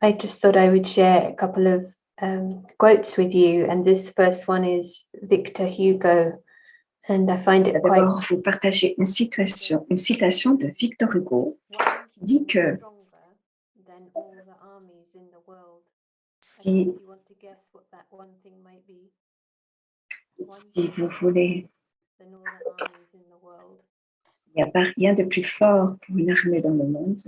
I just thought I would share a couple of quotes with you, and this first one is Victor Hugo, and I find it quite. D'abord, vous partagez une citation de Victor Hugo qui dit que si vous voulez, il n'y a pas rien de plus fort pour une armée dans le monde.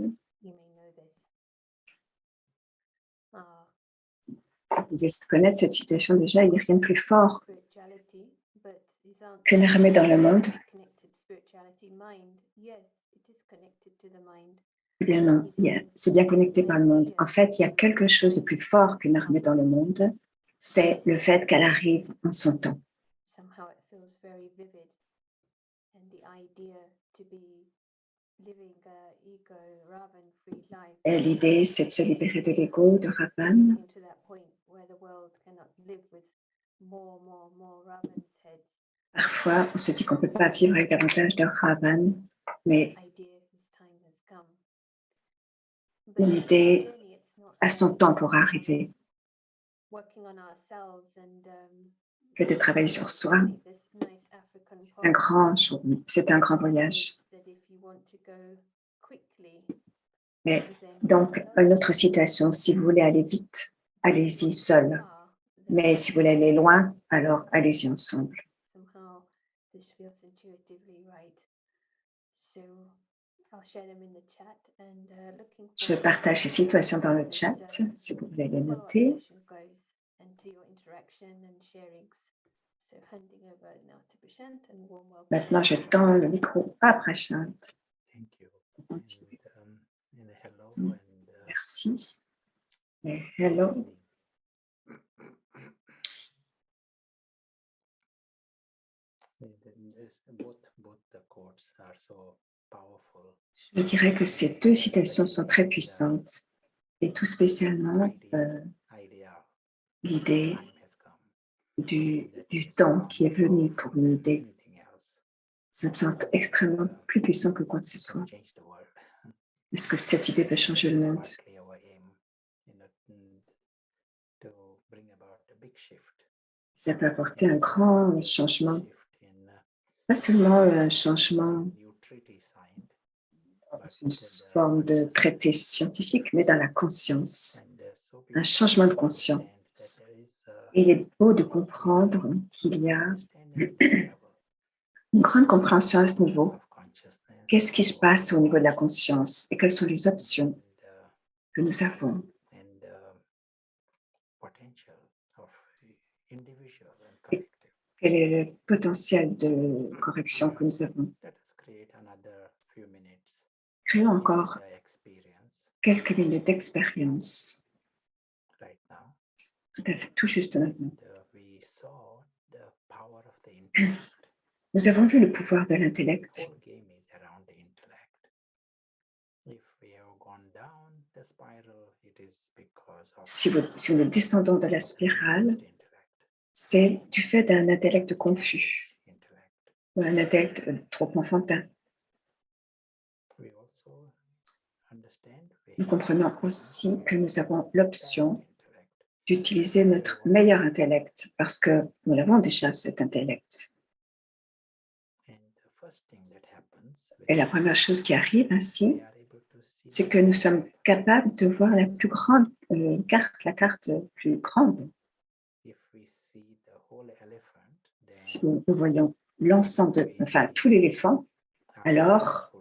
Vous pouvez connaître cette situation déjà, il n'y a rien de plus fort qu'une armée dans le monde. Eh bien non, c'est bien connecté par le monde. En fait, il y a quelque chose de plus fort qu'une armée dans le monde, c'est le fait qu'elle arrive en son temps. Et l'idée, c'est de se libérer de l'ego, de Ravan. Parfois, on se dit qu'on ne peut pas vivre avec davantage de Ravan, mais l'idée a son temps pour arriver. Le fait de travailler sur soi, c'est un grand voyage. Mais donc, une autre situation, si vous voulez aller vite, allez-y seul. Mais si vous voulez aller loin, alors allez-y ensemble. Je partage ces situations dans le chat, si vous voulez les noter. Maintenant, je tends le micro à Prashant. Merci. Et hello. Je dirais que ces deux citations sont très puissantes, et tout spécialement l'idée du temps qui est venu pour une idée. Ça me semble extrêmement plus puissant que quoi que ce soit. Est-ce que cette idée peut changer le monde? Ça peut apporter un grand changement, pas seulement un changement dans une forme de traité scientifique, mais dans la conscience, un changement de conscience. Et il est beau de comprendre qu'il y a une grande compréhension à ce niveau. Qu'est-ce qui se passe au niveau de la conscience et quelles sont les options que nous avons? Et quel est le potentiel de correction que nous avons? Créons encore quelques minutes d'expérience. Tout à fait, tout juste maintenant. Nous avons vu le pouvoir de l'intellect. Si nous descendons de la spirale, c'est du fait d'un intellect confus, ou un intellect trop enfantin. Nous comprenons aussi que nous avons l'option d'utiliser notre meilleur intellect, parce que nous l'avons déjà, cet intellect. Et la première chose qui arrive ainsi, c'est que nous sommes capables de voir la plus grande carte, la carte plus grande. Si nous voyons l'ensemble, tout l'éléphant, alors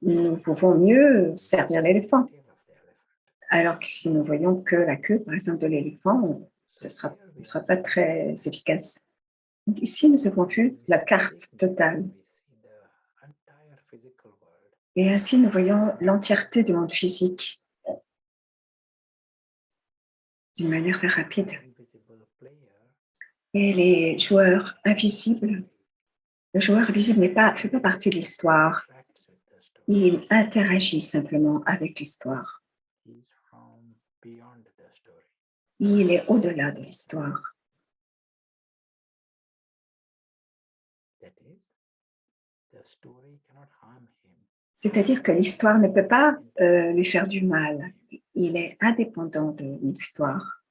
nous pouvons mieux servir l'éléphant. Alors que si nous voyons que la queue, par exemple, de l'éléphant, ce ne sera pas très efficace. Donc ici, nous avons vu la carte totale. Et ainsi, nous voyons l'entièreté du monde physique d'une manière très rapide. Et les joueurs invisibles, le joueur invisible ne fait pas partie de l'histoire. Il interagit simplement avec l'histoire. Il est au-delà de l'histoire. C'est-à-dire que l'histoire ne peut pas lui faire du mal. il est indépendant de l'histoire.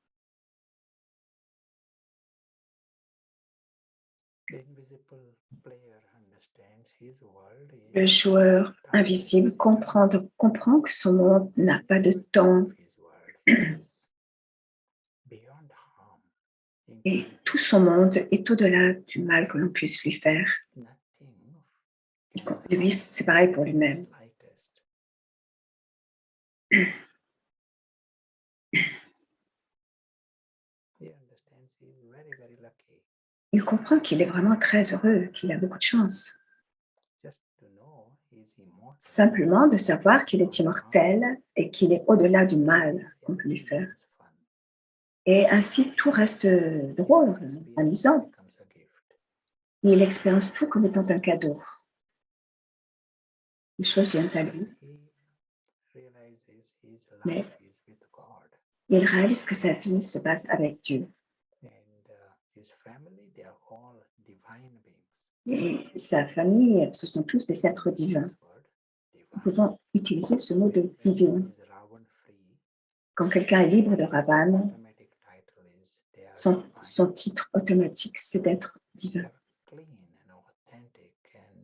Le joueur invisible comprend que son monde n'a pas de temps et tout son monde est au-delà du mal que l'on puisse lui faire. Lui, c'est pareil pour lui-même. Il comprend qu'il est vraiment très heureux, qu'il a beaucoup de chance. Simplement de savoir qu'il est immortel et qu'il est au-delà du mal qu'on peut lui faire. Et ainsi, tout reste drôle, amusant. Il expérience tout comme étant un cadeau. Les choses viennent à lui. Mais il réalise que sa vie se passe avec Dieu. Et sa famille, ce sont tous des êtres divins. Nous pouvons utiliser ce mot de divin. Quand quelqu'un est libre de Ravan, son titre automatique, c'est d'être divin.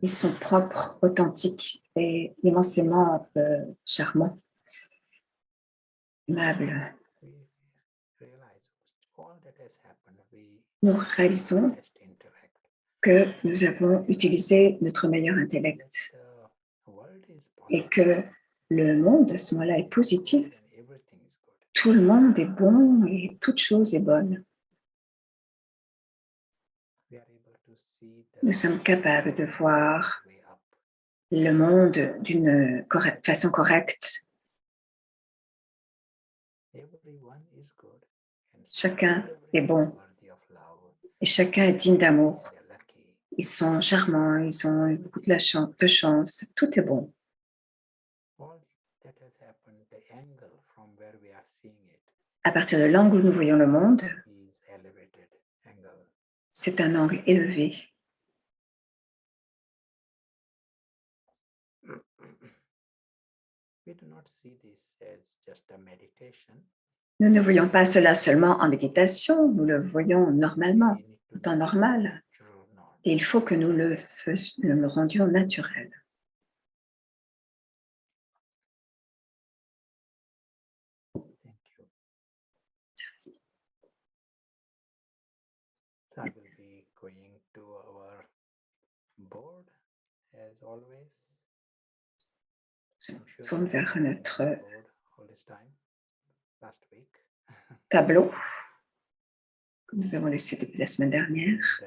Ils sont propres, authentiques et immensément charmants, aimables. Nous réalisons que nous avons utilisé notre meilleur intellect et que le monde, à ce moment-là, est positif. Tout le monde est bon et toute chose est bonne. Nous sommes capables de voir le monde d'une façon correcte. Chacun est bon et chacun est digne d'amour. Ils sont charmants, ils ont beaucoup de chance, tout est bon. À partir de l'angle où nous voyons le monde, c'est un angle élevé. Nous ne voyons pas cela seulement en méditation, nous le voyons normalement, en temps normal. Et il faut que nous le rendions naturel. Merci. Je tourne vers notre tableau que nous avons laissé depuis la semaine dernière.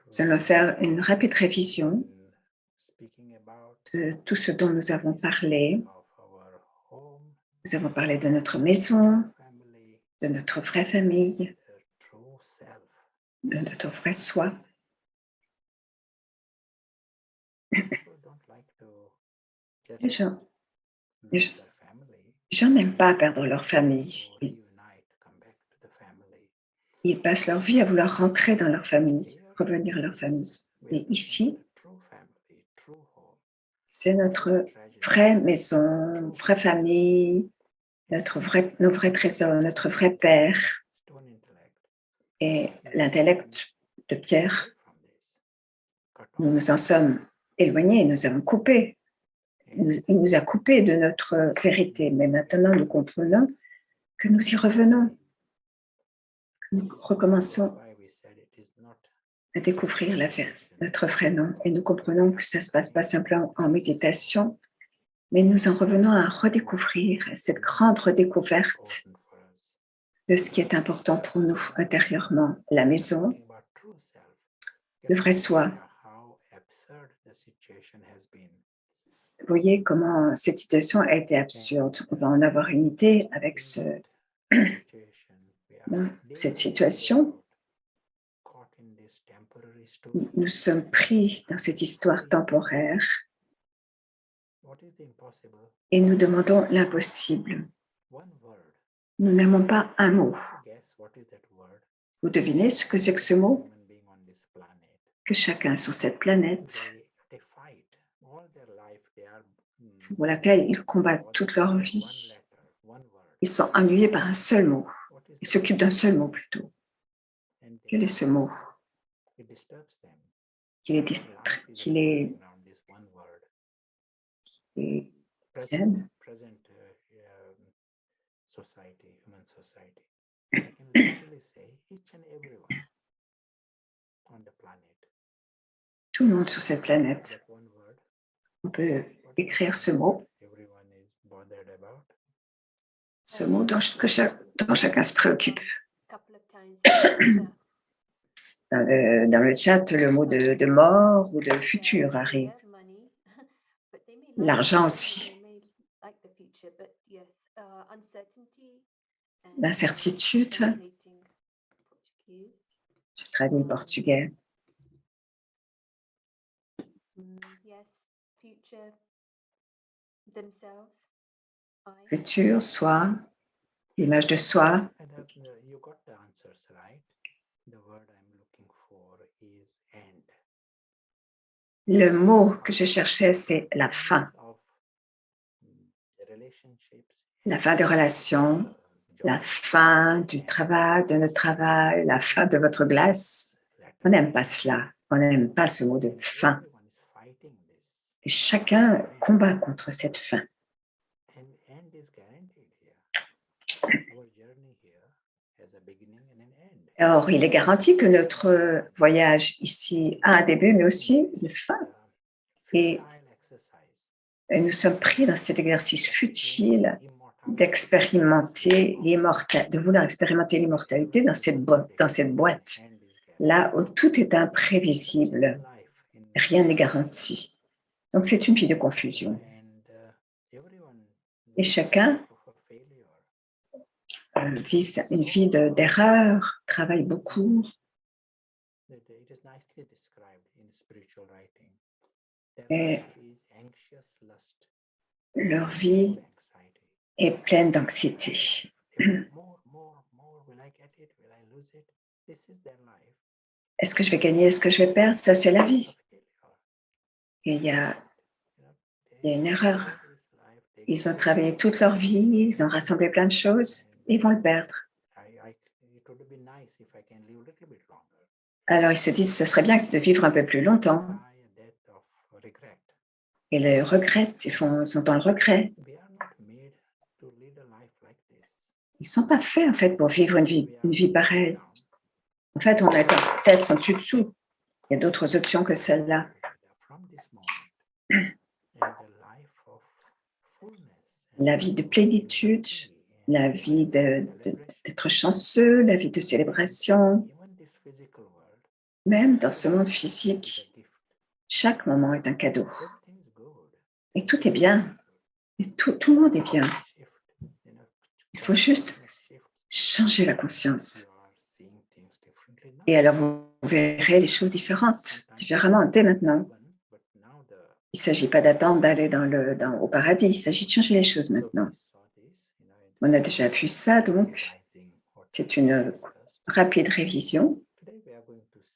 Nous allons faire une rapide révision de tout ce dont nous avons parlé. Nous avons parlé de notre maison, de notre vraie famille, de notre vrai soi. Les gens n'aiment pas perdre leur famille. Ils passent leur vie à vouloir rentrer dans leur famille, revenir à leur famille. Et ici, c'est notre vraie maison, vraie famille, nos vrais trésors, notre vrai père. Et l'intellect de Pierre, nous nous en sommes éloignés, nous avons coupé. Il nous a coupés de notre vérité, mais maintenant nous comprenons que nous y revenons. Nous recommençons à découvrir notre vrai nom et nous comprenons que ça ne se passe pas simplement en méditation, mais nous en revenons à redécouvrir cette grande redécouverte de ce qui est important pour nous intérieurement, la maison, le vrai soi. Vous voyez comment cette situation a été absurde. On va en avoir une idée avec cette situation. Nous sommes pris dans cette histoire temporaire et nous demandons l'impossible. Nous n'avons pas un mot. Vous devinez ce que c'est que ce mot? Que chacun sur cette planète pour laquelle ils combattent toute leur vie. Ils sont ennuyés par un seul mot. Ils s'occupent d'un seul mot plutôt. Quel est ce mot qui les distrait, qui les gêne? Tout le monde sur cette planète. On peut écrire ce mot dont chacun se préoccupe. Couple of times future. Dans le chat, le mot de mort ou de futur arrive. Money, but they may like L'argent the aussi. future, they may like the future, but yes, uncertainty and L'incertitude, translating Portuguese. je traduis le portugais. Yes, future themselves. I. Futur, soi, l'image de soi. Le mot que je cherchais, c'est la fin. La fin de relation, la fin du travail, de notre travail, la fin de votre glace. On n'aime pas cela. On n'aime pas ce mot de fin. Et chacun combat contre cette fin. Or, il est garanti que notre voyage ici a un début, mais aussi une fin. Et nous sommes pris dans cet exercice futile d'expérimenter de vouloir expérimenter l'immortalité dans cette boîte, là où tout est imprévisible, rien n'est garanti. Donc, c'est une vie de confusion. Et chacun vit une vie d'erreur, travaille beaucoup. Et leur vie est pleine d'anxiété. Est-ce que je vais gagner? Est-ce que je vais perdre? Ça, c'est la vie. Et il y a une erreur. Ils ont travaillé toute leur vie, ils ont rassemblé plein de choses, et ils vont le perdre. Alors, ils se disent, ce serait bien de vivre un peu plus longtemps. Ils le regrettent, ils sont dans le regret. Ils ne sont pas faits, en fait, pour vivre une vie pareille. En fait, on a leur tête en dessous. Il y a d'autres options que celle-là. La vie de plénitude, la vie d'être chanceux, la vie de célébration. Même dans ce monde physique, chaque moment est un cadeau. Et tout est bien. Et tout le monde est bien. Il faut juste changer la conscience. Et alors, vous verrez les choses différemment dès maintenant. Il ne s'agit pas d'attendre d'aller au paradis, il s'agit de changer les choses maintenant. On a déjà vu ça, donc c'est une rapide révision.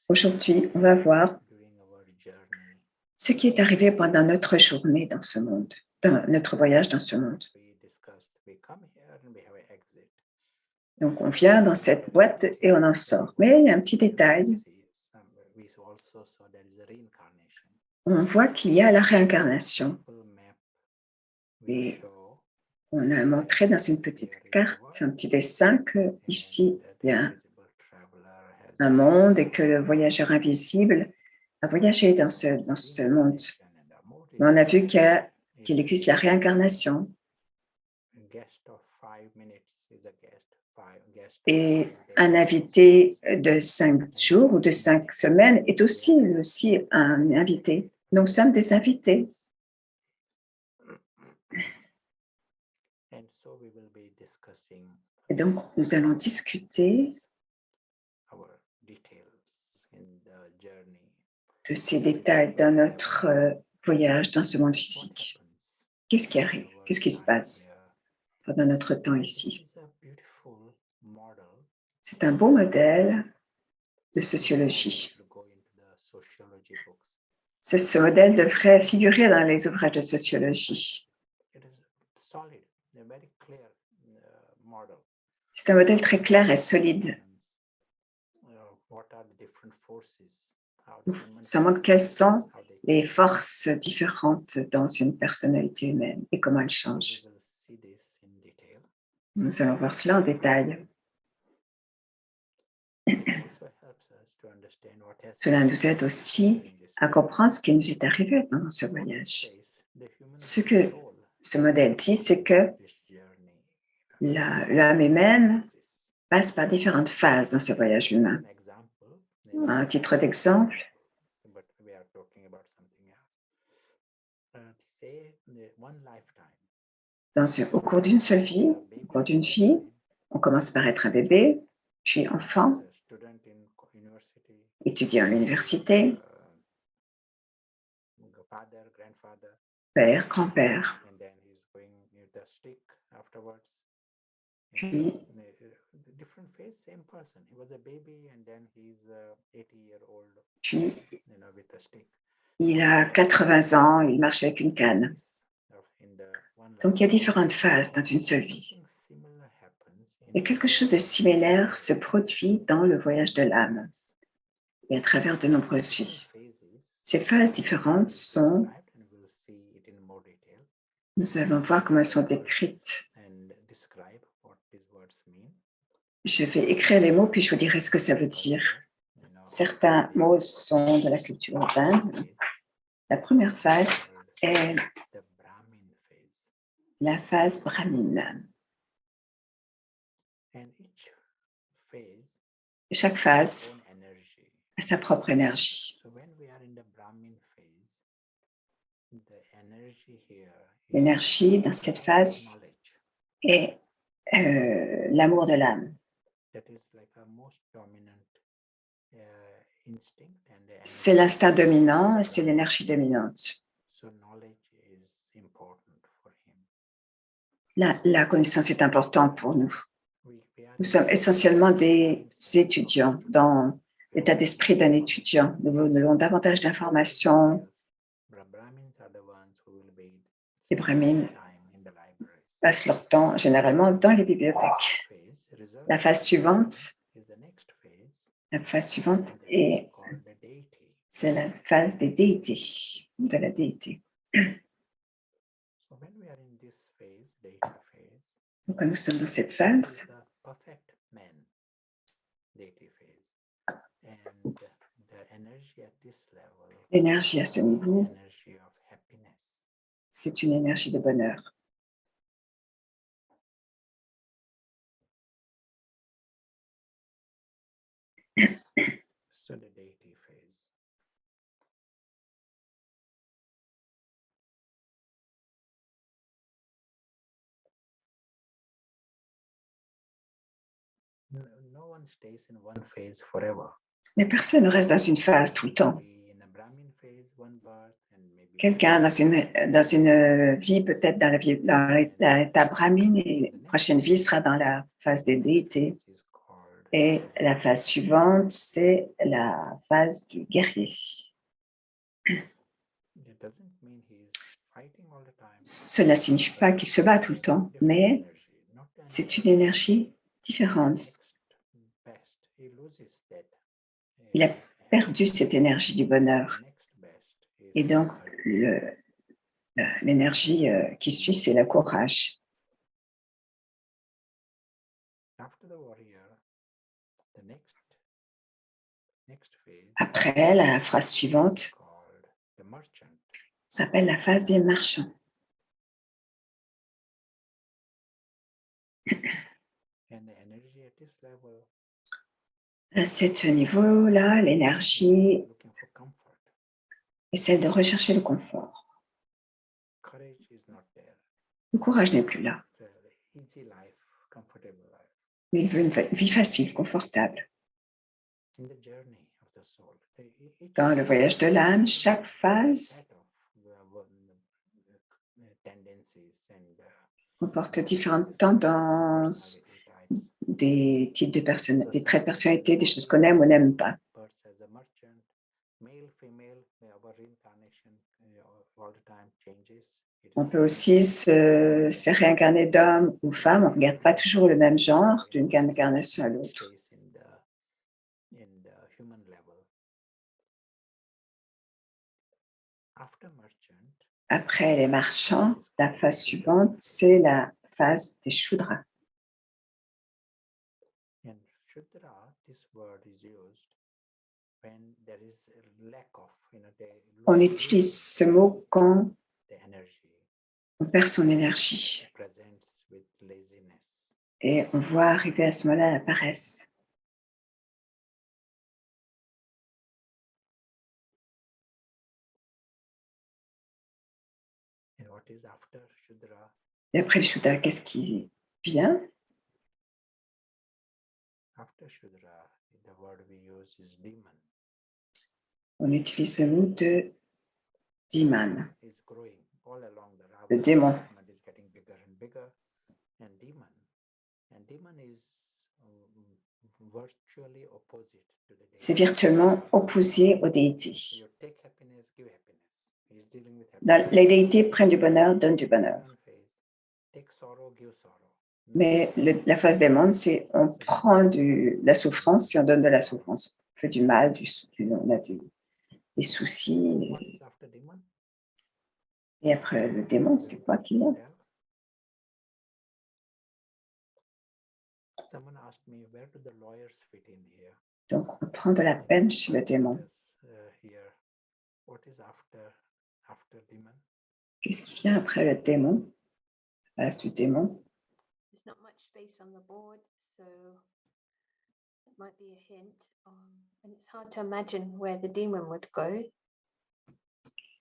Aujourd'hui, on va voir ce qui est arrivé pendant notre journée dans ce monde, dans notre voyage dans ce monde. Donc, on vient dans cette boîte et on en sort. Mais il y a un petit détail. On voit qu'il y a la réincarnation. Et on a montré dans une petite carte, un petit dessin, qu'ici, il y a un monde et que le voyageur invisible a voyagé dans ce monde. Mais on a vu qu'il existe la réincarnation. Et un invité de 5 jours ou de 5 semaines est aussi un invité. Nous sommes des invités. Et donc, nous allons discuter de ces détails dans notre voyage dans ce monde physique. Qu'est-ce qui arrive? Qu'est-ce qui se passe pendant notre temps ici? C'est un beau modèle de sociologie. Ce modèle devrait figurer dans les ouvrages de sociologie. C'est un modèle très clair et solide. Ça montre quelles sont les forces différentes dans une personnalité humaine et comment elles changent. Nous allons voir cela en détail. Cela nous aide aussi à comprendre ce qui nous est arrivé pendant ce voyage. Ce que ce modèle dit, c'est que l'âme humaine passe par différentes phases dans ce voyage humain. À titre d'exemple, au cours d'une seule vie, au cours d'une vie, on commence par être un bébé, puis enfant, étudiant à l'université, père, grand-père, puis il a 80 ans, il marche avec une canne. Donc, il y a différentes phases dans une seule vie. Et quelque chose de similaire se produit dans le voyage de l'âme et à travers de nombreuses vies. Ces phases différentes sont, nous allons voir comment elles sont décrites. Je vais écrire les mots, puis je vous dirai ce que ça veut dire. Certains mots sont de la culture d'Inde. La première phase est la phase brahmine. Chaque phase a sa propre énergie. L'énergie dans cette phase est l'amour de l'âme. C'est l'instinct dominant, c'est l'énergie dominante. La connaissance est importante pour nous. Nous sommes essentiellement des étudiants dans l'état d'esprit d'un étudiant. Nous voulons davantage d'informations. Les brahmines passent leur temps généralement dans les bibliothèques. La phase suivante c'est la phase des déités, de la déité. Donc, quand nous sommes dans cette phase, l'énergie à ce niveau, c'est une énergie de bonheur. Mais personne ne reste dans une phase tout le temps. Quelqu'un dans une vie, peut-être dans l'état brahmine, et la prochaine vie sera dans la phase des déités. Et la phase suivante, c'est la phase du guerrier. Cela ne signifie pas qu'il se bat tout le temps, mais c'est une énergie différente. Il a perdu cette énergie du bonheur. Et donc, l'énergie qui suit, c'est le courage. Après, la phrase suivante s'appelle la phase des marchands. À ce niveau-là, l'énergie est celle de rechercher le confort. Le courage n'est plus là. Mais il veut une vie facile, confortable. Dans le voyage de l'âme, chaque phase comporte différentes tendances, des types de personnes, des traits de personnalité, des choses qu'on aime ou n'aime pas. On peut aussi se réincarner d'homme ou femme. On ne regarde pas toujours le même genre d'une incarnation à l'autre. Après les marchands, la phase suivante, c'est la phase des Shudras. On utilise ce mot quand on perd son énergie et on voit arriver à ce moment-là la paresse. Et après le Shudra, qu'est-ce qui vient? On utilise le mot de Diman, le démon. C'est virtuellement opposé aux déités. Les déités prennent du bonheur, donnent du bonheur. Mais la phase des mondes, c'est on prend de la souffrance et on donne de la souffrance. On fait du mal, on a des soucis. Et après le démon, c'est quoi qu'il y a? Donc, on prend de la peine chez le démon. Qu'est-ce qui vient après le démon? La phase du démon. There's not much space on the board, so it might be a hint. And it's hard to imagine where the demon would go.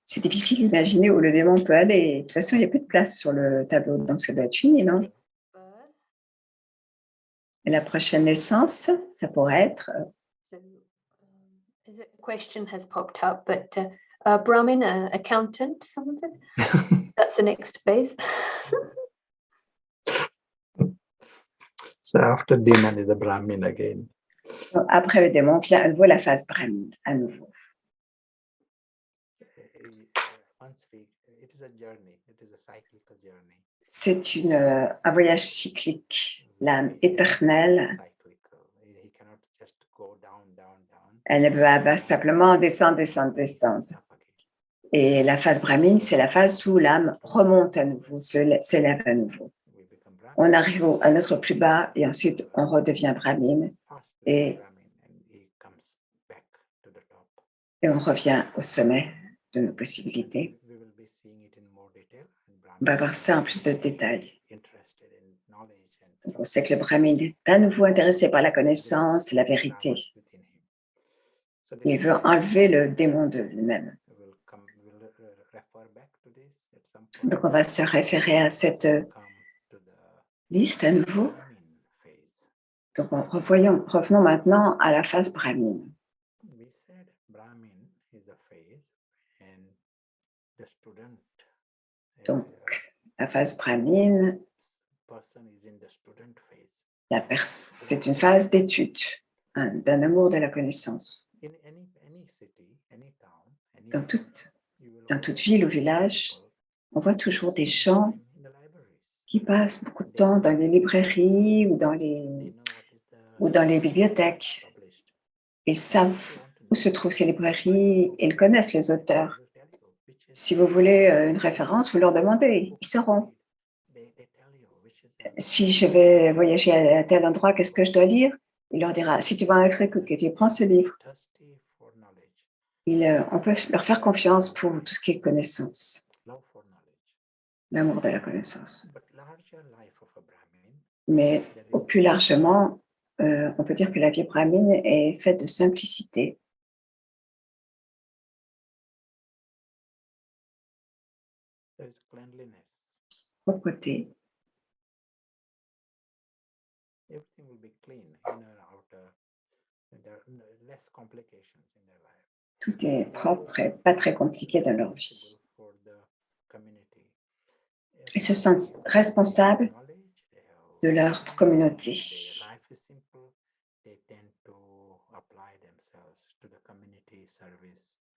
C'est difficile d'imaginer où le démon peut aller. De toute façon, il n'y a plus de place sur le tableau, donc ça doit être fini, non? Et la prochaine naissance, ça pourrait être... So, a question has popped up, but Brahmin, accountant, something? That's the next phase. So after demon is the Brahmin again. Donc, après le démon, vient à nouveau la phase Brahmin, à nouveau. C'est un voyage cyclique. L'âme éternelle, elle ne peut pas simplement descendre. Et la phase Brahmin, c'est la phase où l'âme remonte à nouveau, s'élève à nouveau. On arrive à notre plus bas et ensuite on redevient Brahmin et on revient au sommet de nos possibilités. On va voir ça en plus de détails. Donc, on sait que le Brahmin est à nouveau intéressé par la connaissance et la vérité. Il veut enlever le démon de lui-même. Donc, on va se référer à cette liste à nouveau. Donc, revenons maintenant à la phase Brahmin. Donc, la phase Brahmin, c'est une phase d'étude, d'un amour de la connaissance. Dans toute ville ou village, on voit toujours des gens qui passent beaucoup de temps dans les librairies ou dans les bibliothèques. Ils savent où se trouvent ces librairies, ils connaissent les auteurs. Si vous voulez une référence, vous leur demandez, ils sauront. Si je vais voyager à tel endroit, qu'est-ce que je dois lire? Il leur dira, si tu vas en Afrique, que tu prends ce livre. On peut leur faire confiance pour tout ce qui est connaissance, l'amour de la connaissance. Mais au plus largement, on peut dire que la vie brahmine est faite de simplicité. Propreté. Tout est propre et pas très compliqué dans leur vie. Ils se sentent responsables de leur communauté.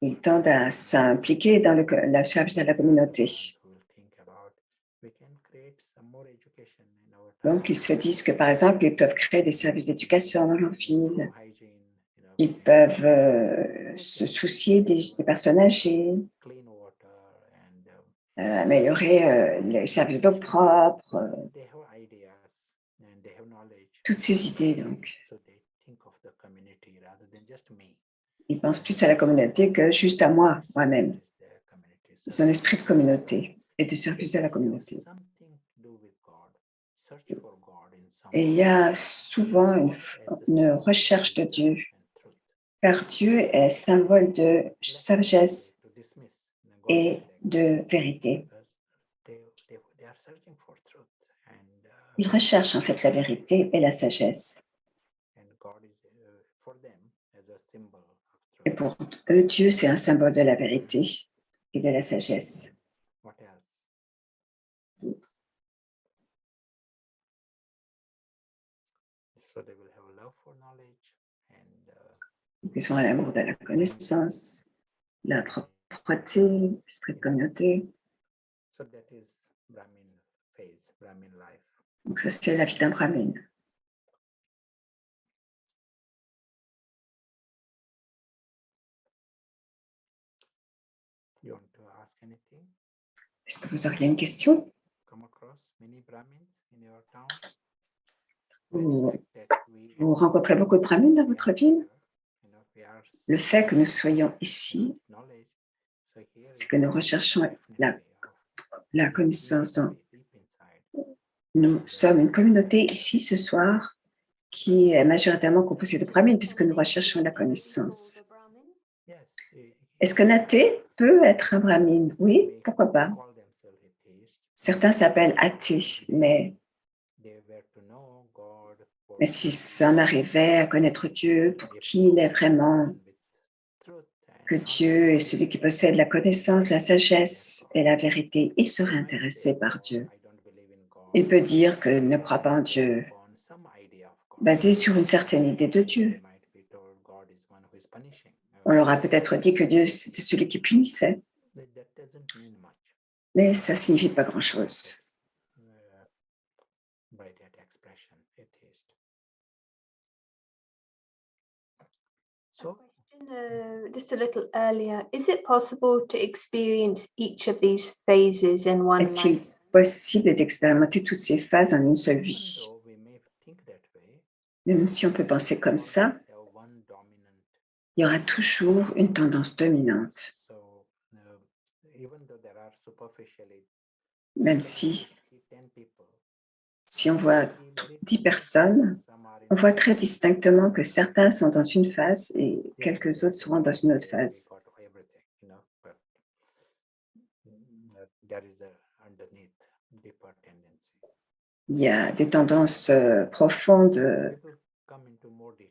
Ils tendent à s'impliquer dans le service à la communauté. Donc, ils se disent que, par exemple, ils peuvent créer des services d'éducation dans leur ville. Ils peuvent se soucier des personnes âgées, améliorer les services d'eau propre, toutes ces idées. Donc, ils pensent plus à la communauté que juste à moi-même. Ils ont un esprit de communauté et de service à la communauté. Et il y a souvent une recherche de Dieu, car Dieu est symbole de sagesse et de vérité. Ils recherchent en fait la vérité et la sagesse. Et pour eux, Dieu, c'est un symbole de la vérité et de la sagesse. Donc, ils ont l'amour de la connaissance, la propreté, l'esprit de communauté. Donc ça, c'est la vie d'un brahmine. Est-ce que vous auriez une question? Vous rencontrez beaucoup de brahmines dans votre ville? Le fait que nous soyons ici, c'est que nous recherchons la connaissance. Donc, nous sommes une communauté ici ce soir qui est majoritairement composée de brahmines puisque nous recherchons la connaissance. Est-ce qu'un athée peut être un brahmine? Oui, pourquoi pas? Certains s'appellent athées, mais si ça en arrivait à connaître Dieu, pour qui il est vraiment, que Dieu est celui qui possède la connaissance, la sagesse et la vérité, il serait intéressé par Dieu. Il peut dire qu'il ne croit pas en Dieu, basé sur une certaine idée de Dieu. On leur a peut-être dit que Dieu, c'était celui qui punissait, mais ça ne signifie pas grand-chose. Just a little earlier, is it possible to experience each of these phases in one Est-il life? possible d'expérimenter toutes ces phases en une seule vie? Même si on peut penser comme ça, il y aura toujours une tendance dominante. Même si on voit 10 personnes, on voit très distinctement que certains sont dans une phase et quelques autres seront dans une autre phase. Il y a des tendances profondes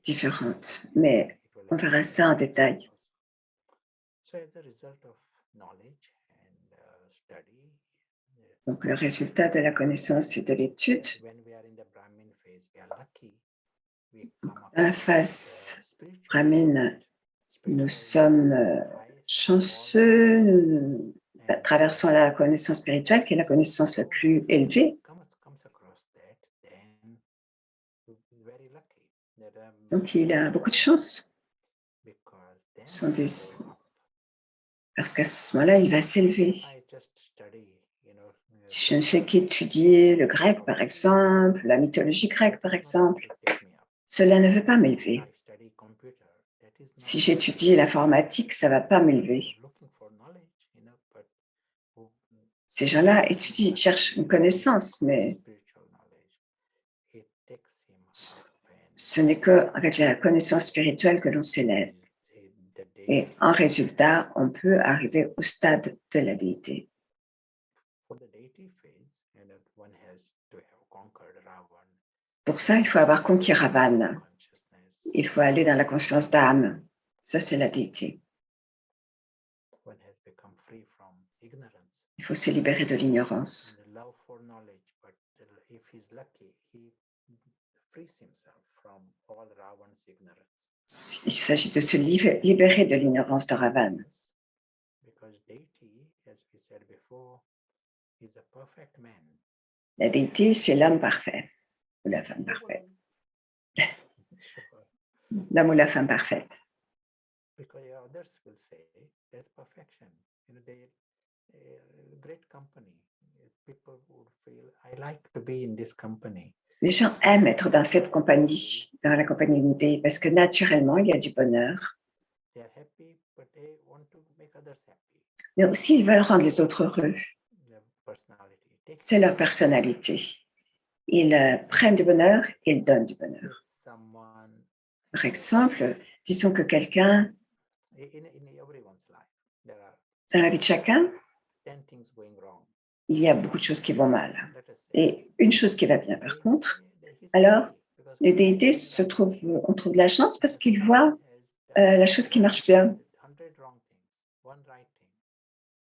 différentes, mais on verra ça en détail. Donc, le résultat de la connaissance et de l'étude, dans la phase brahmine, nous sommes chanceux, nous traversons la connaissance spirituelle, qui est la connaissance la plus élevée. Donc, il a beaucoup de chance. Parce qu'à ce moment-là, il va s'élever. Si je ne fais qu'étudier le grec, par exemple, la mythologie grecque, par exemple, cela ne veut pas m'élever. Si j'étudie l'informatique, ça ne va pas m'élever. Ces gens-là cherchent une connaissance, mais ce n'est qu'avec la connaissance spirituelle que l'on s'élève. Et en résultat, on peut arriver au stade de la déité. Pour ça, il faut avoir conquis Ravana. Il faut aller dans la conscience d'âme. Ça, c'est la déité. Il faut se libérer de l'ignorance. Il s'agit de se libérer de l'ignorance de Ravana. La déité, c'est l'homme parfait ou la femme parfaite. Sure. L'homme ou la femme parfaite. Because others will say there's perfection. Great company. People would feel I like to be in this company. Les gens aiment être dans cette compagnie, dans la compagnie d'une déité, parce que naturellement, il y a du bonheur. They are happy, but they want to make others happy. Mais aussi, ils veulent rendre les autres heureux. Their personality. C'est leur personnalité. Ils prennent du bonheur et ils donnent du bonheur. Someone Par exemple, disons que quelqu'un, in everyone's life, there are dans la vie de chacun, 10 things going wrong. il y a beaucoup de choses qui vont mal. Let us say. Et une chose qui va bien, par They contre, say that he's alors, happy because les déités on trouve de la chance parce qu'ils voient la chose qui marche bien. 100 wrong things, one right thing.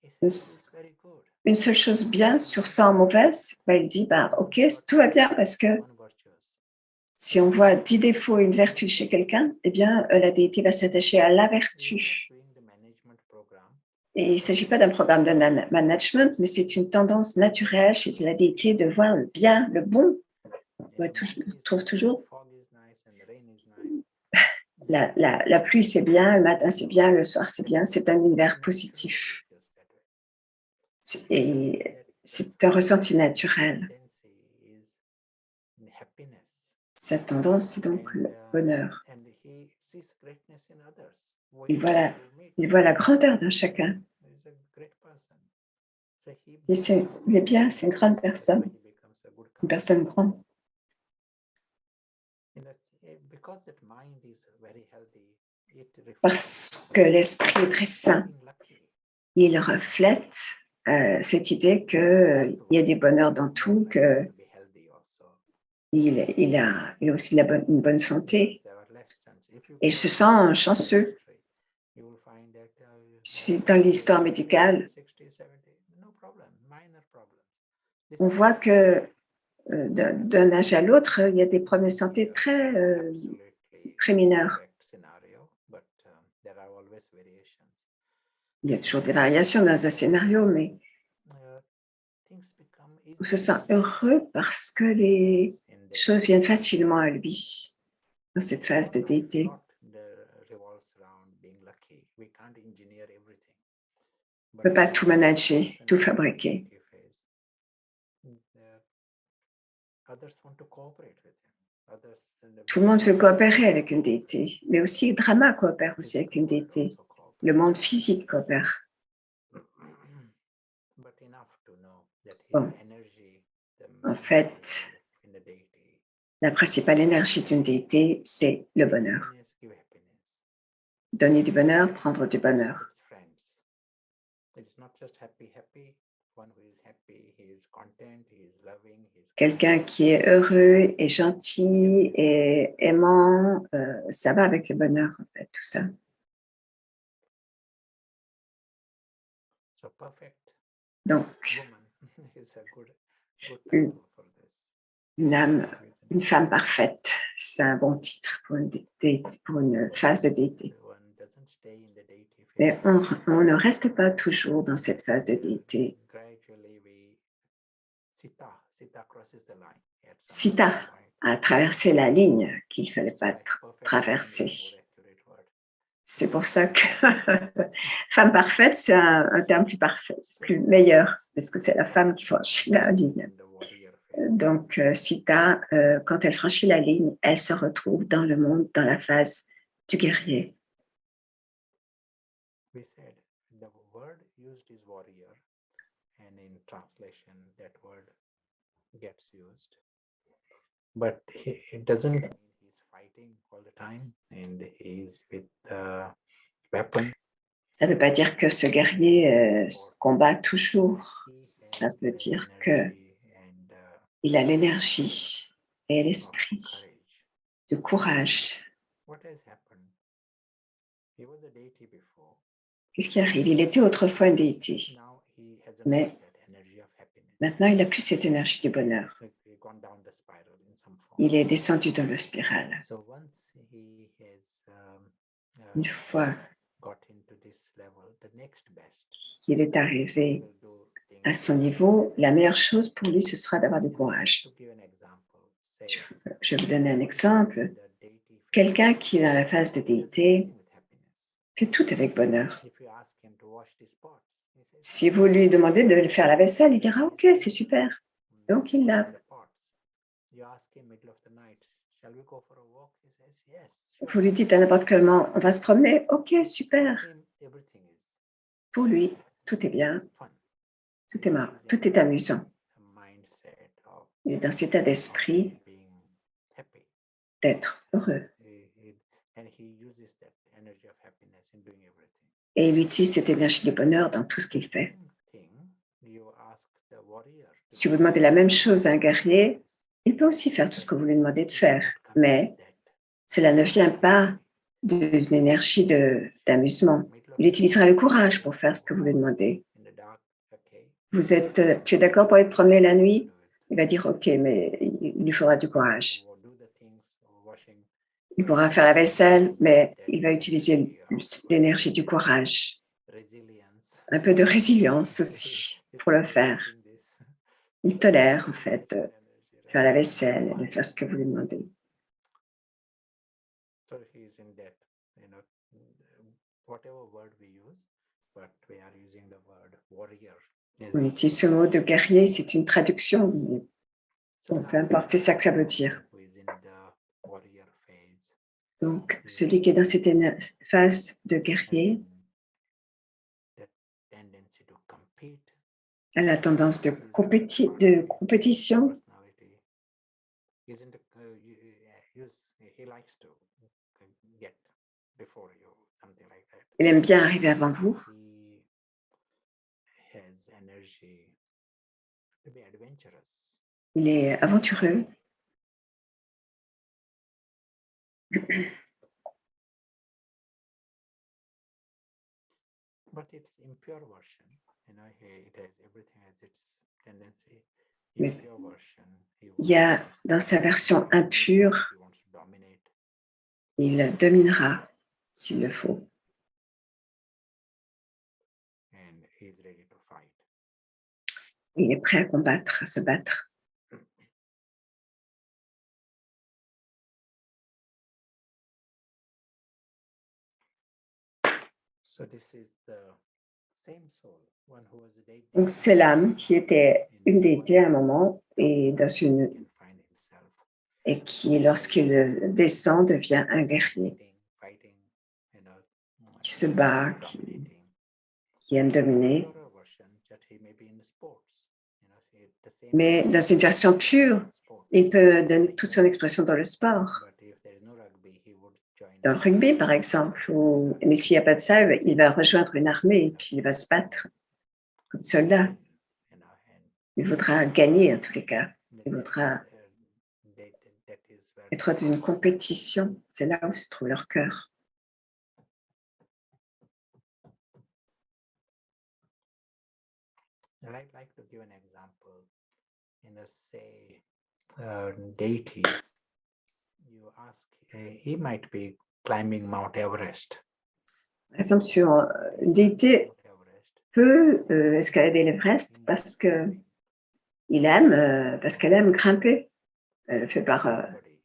He Une, says he's very good. une seule chose bien sur 100 mauvaises, il dit, ok, tout va bien parce que One virtuous. si on voit 10 défauts et une vertu chez quelqu'un, eh bien, la déité va s'attacher à la vertu. Doing the management program. Et il ne s'agit pas d'un programme de management, mais c'est une tendance naturelle chez la déité de voir le bien, le bon. On trouve toujours Fog is nice and the rain is nice. la pluie, c'est bien, le matin, c'est bien, le soir, c'est bien. C'est un univers positif. Et c'est un ressenti naturel. Cette tendance, c'est donc le bonheur. Il voit la grandeur de chacun. Et il est bien, c'est une grande personne, une personne grande. Parce que l'esprit est très sain, il reflète cette idée qu'il y a du bonheur dans tout, qu'il a aussi une bonne santé et il se sent chanceux. C'est dans l'histoire médicale, on voit que d'un âge à l'autre, il y a des problèmes de santé très mineurs. Il y a toujours des variations dans un scénario, mais on se sent heureux parce que les choses viennent facilement à lui dans cette phase de déité. On ne peut pas tout manager, tout fabriquer. Tout le monde veut coopérer avec une déité, mais aussi Drama coopère aussi avec une déité. Le monde physique coopère. Bon. En fait, la principale énergie d'une déité, c'est le bonheur. Donner du bonheur, prendre du bonheur. Quelqu'un qui est heureux et gentil et aimant, ça va avec le bonheur, en fait, tout ça. Donc, une femme parfaite, c'est un bon titre pour une phase de déité. Mais on ne reste pas toujours dans cette phase de déité. Sita a traversé la ligne qu'il ne fallait pas traverser. C'est pour ça que femme parfaite, c'est un terme plus parfait, plus meilleur, parce que c'est la femme qui franchit la ligne. Donc, Sita, quand elle franchit la ligne, elle se retrouve dans le monde, dans la phase du guerrier. But it doesn't mean he's fighting all the time and he's with weapon. Ça ne veut pas dire que ce guerrier combat toujours. Ça veut dire qu'il a l'énergie et l'esprit de courage. Qu'est-ce qui arrive? Il était autrefois une déité, mais maintenant il n'a plus cette énergie du bonheur. Il est descendu dans la spirale. Une fois qu'il est arrivé à son niveau, la meilleure chose pour lui, ce sera d'avoir du courage. To give an example, say, Je vais vous donner un exemple. Quelqu'un qui est dans la phase de déité fait tout avec bonheur. if you ask him to wash these pots, he says, Si vous lui demandez de faire la vaisselle, il dira « Ok, c'est super ». Donc, il lave. the pots. You ask him middle of the night, shall we go for a walk? He says, yes, sure. Vous lui dites à n'importe quel moment « On va se promener ». « Ok, For super ». him, everything is Pour lui, tout est bien, fun. tout est marrant, tout est amusant. A mindset of Il est dans cet état d'esprit being happy. d'être heureux. And he uses that energy of happiness in doing everything. Et il utilise cette énergie de bonheur dans tout ce qu'il fait. Same thing, you ask the warrior to Si vous demandez la même chose à un guerrier, il peut aussi faire tout ce que vous lui demandez de faire, mais cela ne vient pas d'une énergie d'amusement. Il utilisera le courage pour faire ce que vous lui demandez. in the dark, okay, Tu es d'accord pour être promené la nuit? Il va dire ok, mais il lui faudra du courage. do the things, washing, Il pourra faire la vaisselle, mais il va utiliser l'énergie du courage, resilience. un peu de résilience aussi pour le faire. Il tolère en fait de faire la vaisselle et de faire ce que vous lui demandez. So he is in that, whatever word we use, but we are using the word warrior. On utilise ce mot de guerrier, c'est une traduction, mais bon, peu importe, c'est ça que ça veut dire. Who is in the warrior phase. Donc, celui qui est dans cette phase de guerrier That tendency to compete. a la tendance de compétition. Personality isn't he likes to get before you, something like that. Il aime bien arriver avant vous. He has energy to be adventurous. Il est aventureux. But it's impure version, it has everything has its tendency. Mais Impure version. il y a dans sa version impure, He wants to dominate. il dominera s'il le faut. And he is ready to fight. Il est prêt à combattre, à se battre. So this is the same soul, one who was a deity. Donc, c'est l'âme qui était une déité à un moment et, Can find himself et qui, lorsqu'il descend, devient un guerrier fighting, qui se bat, dominating. qui aime dominer. Purer version, that he may be in the sports. The same Mais dans une version pure, sport. il peut donner toute son expression dans le sport. But if there is no rugby, he would join Dans le rugby, par exemple. Mais s'il n'y a pas de ça, il va rejoindre une armée et puis il va se battre comme soldat. and Il voudra gagner en tous les cas. Il voudra that is where être dans une compétition. C'est là où se trouve leur cœur. I'd like to give an example. Say, deity, you ask, he might be climbing Mount Everest. Par exemple, sur une déité Mount Everest. peut escalader l'Everest parce qu'elle aime grimper. Elle le fait par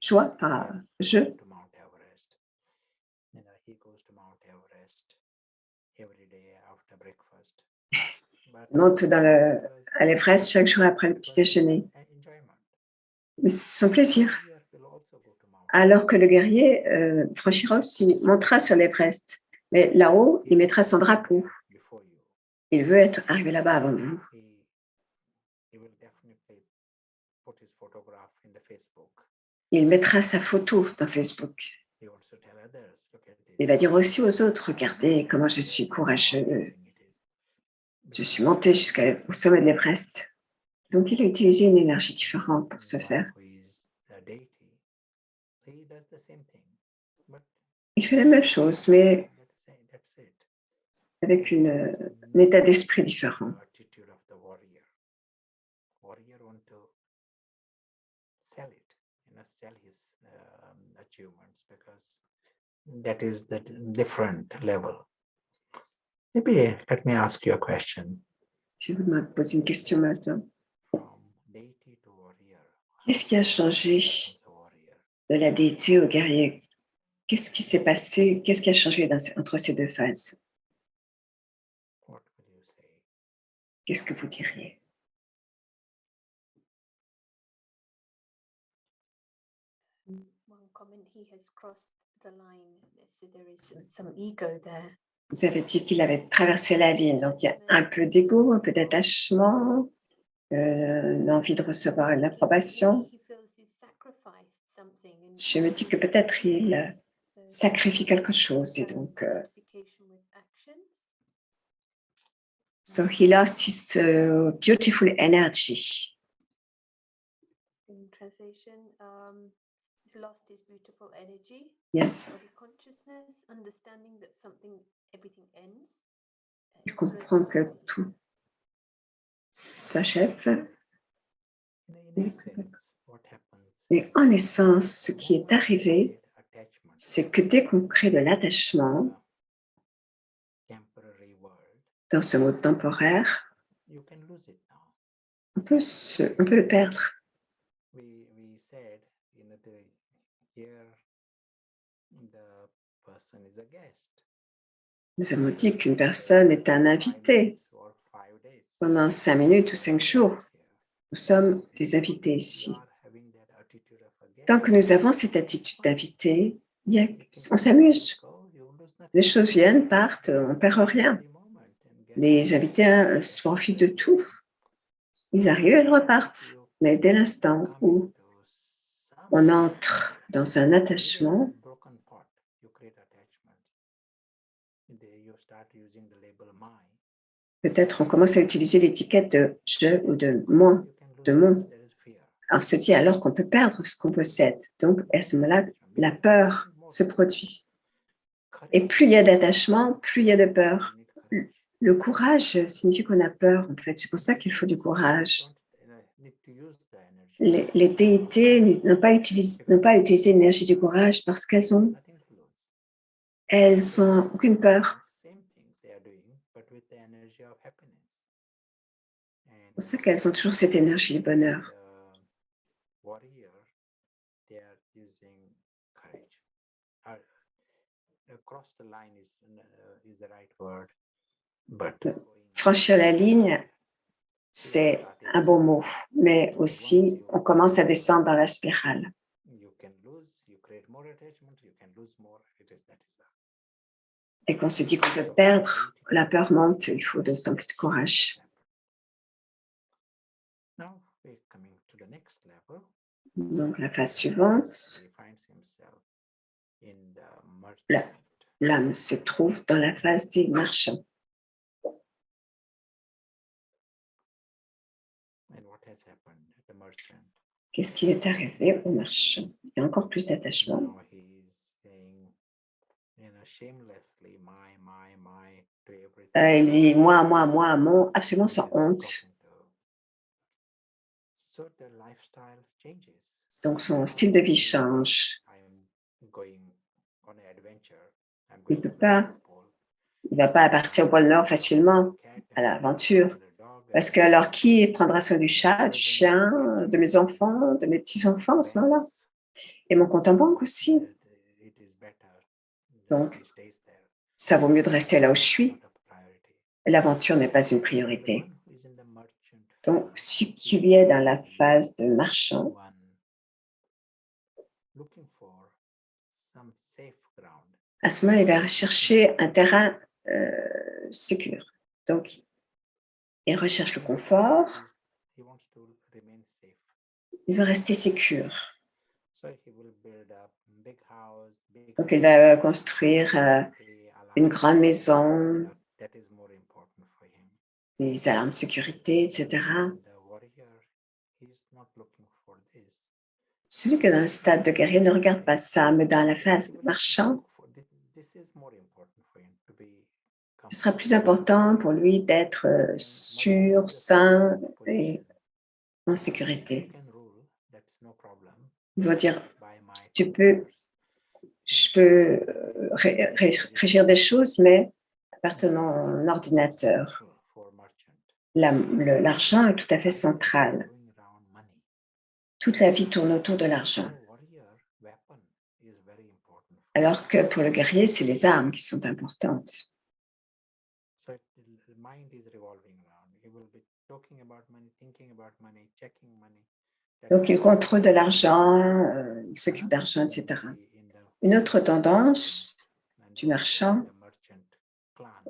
choix, par jeu. To Mount Everest. He goes to Mount Everest every day after breakfast. But Il monte à l'Everest chaque jour après le petit déjeuner. Mais c'est son plaisir. Alors que le guerrier franchira aussi, montera sur l'Everest. Mais là-haut, il mettra son drapeau. Il veut arrivé là-bas avant vous. Il mettra sa photo dans Facebook. Il va dire aussi aux autres, regardez comment je suis courageux. Je suis monté jusqu'au sommet de l'Everest. Donc, il a utilisé une énergie différente pour ce faire. Il fait la même chose, mais avec un état d'esprit différent. Sell his achievements because that is the different level. Maybe let me ask you a question. Je vais vous poser une question maintenant. from deity to warrior. Qu'est-ce qui a changé Becomes a warrior. de la déité au guerrier? Qu'est-ce qui s'est passé? Qu'est-ce qui a changé entre ces deux phases? What will you say? Qu'est-ce que vous diriez? One comment, he has crossed the line, so there is some ego there. Vous avez dit qu'il avait traversé la ligne, donc il y a un peu d'ego, un peu d'attachement, l'envie de recevoir une approbation. He feels he's sacrificed something and Je me dis que peut-être il sacrifie quelque chose et donc gratification with actions. so he lost his beautiful energy. In translation, he's lost his beautiful energy, Yes, body consciousness, understanding that everything ends. il comprend que tout s'achève. In essence, what happens Et en essence, ce qui est arrivé, attachment c'est que dès qu'on crée de l'attachement temporary world, dans ce mode temporaire, you can lose it now. on peut le perdre. We said, here the person is a guest. Nous avons dit qu'une personne est un invité Or 5 days. pendant 5 minutes ou 5 jours. Nous sommes des invités ici. Tant que nous avons cette attitude d'invité, on s'amuse. Les choses viennent, partent, on ne perd rien. Les invités se profitent de tout. Ils arrivent, ils repartent. Mais dès l'instant où on entre dans un attachement, peut-être on commence à utiliser l'étiquette de « je » ou de « moi », de « mon ». Alors, on se dit alors qu'on peut perdre ce qu'on possède. Donc, à ce moment-là, la peur se produit. Et plus il y a d'attachement, plus il y a de peur. Le courage signifie qu'on a peur, en fait. C'est pour ça qu'il faut du courage. Les déités n'ont pas utilisé l'énergie du courage parce qu'elles ont aucune peur. C'est pour ça qu'elles ont toujours cette énergie du bonheur. Franchir la ligne, c'est un beau mot, mais aussi on commence à descendre dans la spirale. Et qu'on se dit qu'on peut perdre, la peur monte, il faut d'autant plus de courage. Donc la phase suivante, l'âme se trouve dans la phase des marchands. Qu'est-ce qui est arrivé au marchand? Il y a encore plus d'attachement. Il dit moi, mon, absolument sans honte. Donc son style de vie change. Il ne va pas partir au pôle Nord facilement à l'aventure. Parce que alors, qui prendra soin du chat, du chien, de mes enfants, de mes petits-enfants à ce moment-là? Et mon compte en banque aussi. Donc, ça vaut mieux de rester là où je suis. L'aventure n'est pas une priorité. Donc, ce qui est dans la phase de marchand, à ce moment, il va chercher un terrain sécur. Donc, il recherche le confort. Il veut rester sécur. Donc, il va construire une grande maison, des alarmes de sécurité, etc. Celui qui est dans le stade de guerrier ne regarde pas ça, mais dans la phase marchand, ce sera plus important pour lui d'être sûr, sain et en sécurité. Il va dire, je peux régir des choses, mais à partir de mon ordinateur. l'argent est tout à fait central. going around money. Toute la vie tourne autour de l'argent. For a warrior, weapon is very important. Alors que pour le guerrier, c'est les armes qui sont importantes. So the mind is revolving around. He will be talking about money, thinking about money, checking money. Donc, il contrôle de l'argent, il s'occupe d'argent, etc. Une autre tendance du marchand,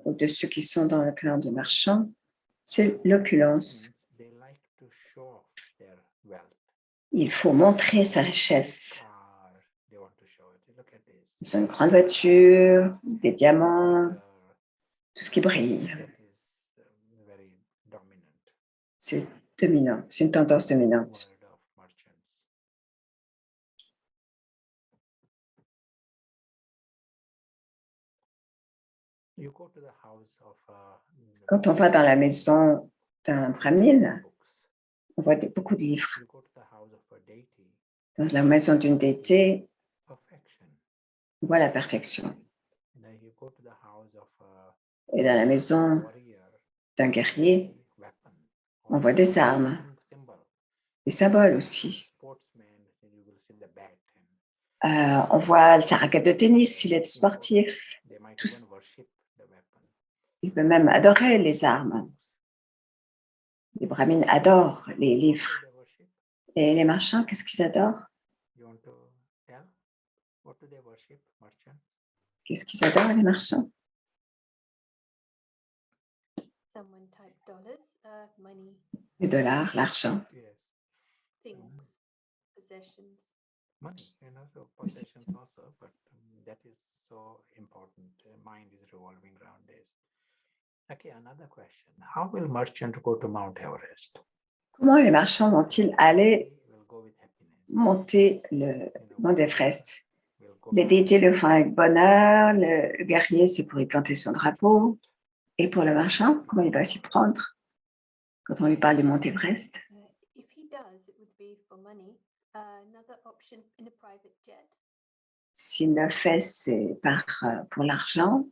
ou de ceux qui sont dans le clan de marchand, c'est l'opulence. Il faut montrer sa richesse. Ils ont une grande voiture, des diamants, tout ce qui brille. C'est dominant, c'est une tendance dominante. Quand on va dans la maison d'un brahmine, on voit beaucoup de livres. Dans la maison d'une déité, on voit la perfection. Et dans la maison d'un guerrier, on voit des armes, des symboles aussi. On voit sa raquette de tennis s'il est sportif. Il peut même adorer les armes. Les brahmines adorent les livres. Et les marchands, qu'est-ce qu'ils adorent? Qu'est-ce qu'ils adorent, les marchands? Someone type dollars, money, Les dollars, l'argent. things, possessions. Money, so possessions also, but that is so important. Mind is revolving around this. Okay, another question. How will merchant go to Mount Everest? Comment les marchands vont-ils aller monter le mont Everest? Les déités le font avec bonheur, le guerrier, c'est pour y planter son drapeau. Et pour le marchand, comment il va s'y prendre quand on lui parle du mont Everest? If he does, it would be for money. Another option in a private jet. S'il le fait, c'est pour l'argent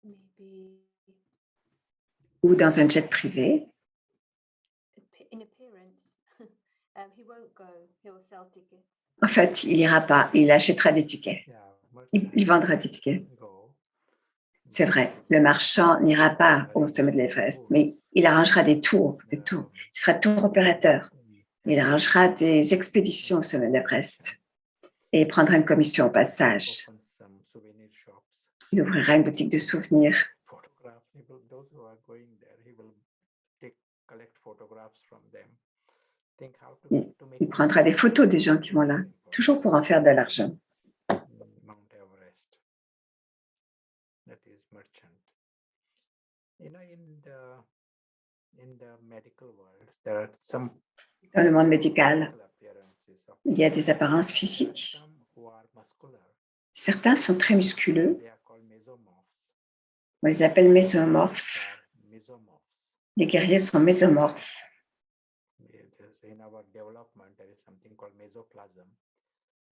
Maybe ou dans un jet privé. in appearance, he won't go. He'll sell tickets. En fait, il n'ira pas, il achètera des tickets. Il vendra des tickets. C'est vrai, le marchand n'ira pas au sommet de l'Everest, mais il arrangera des tours. Il sera tour opérateur. Il arrangera des expéditions au sommet de l'Everest et prendra une commission au passage. Il ouvrira une boutique de souvenirs. Il prendra des photos des gens qui vont là, toujours pour en faire de l'argent. Dans le monde médical, il y a des apparences physiques. Certains sont très musculeux. On les appelle mésomorphes. Les guerriers sont mésomorphes.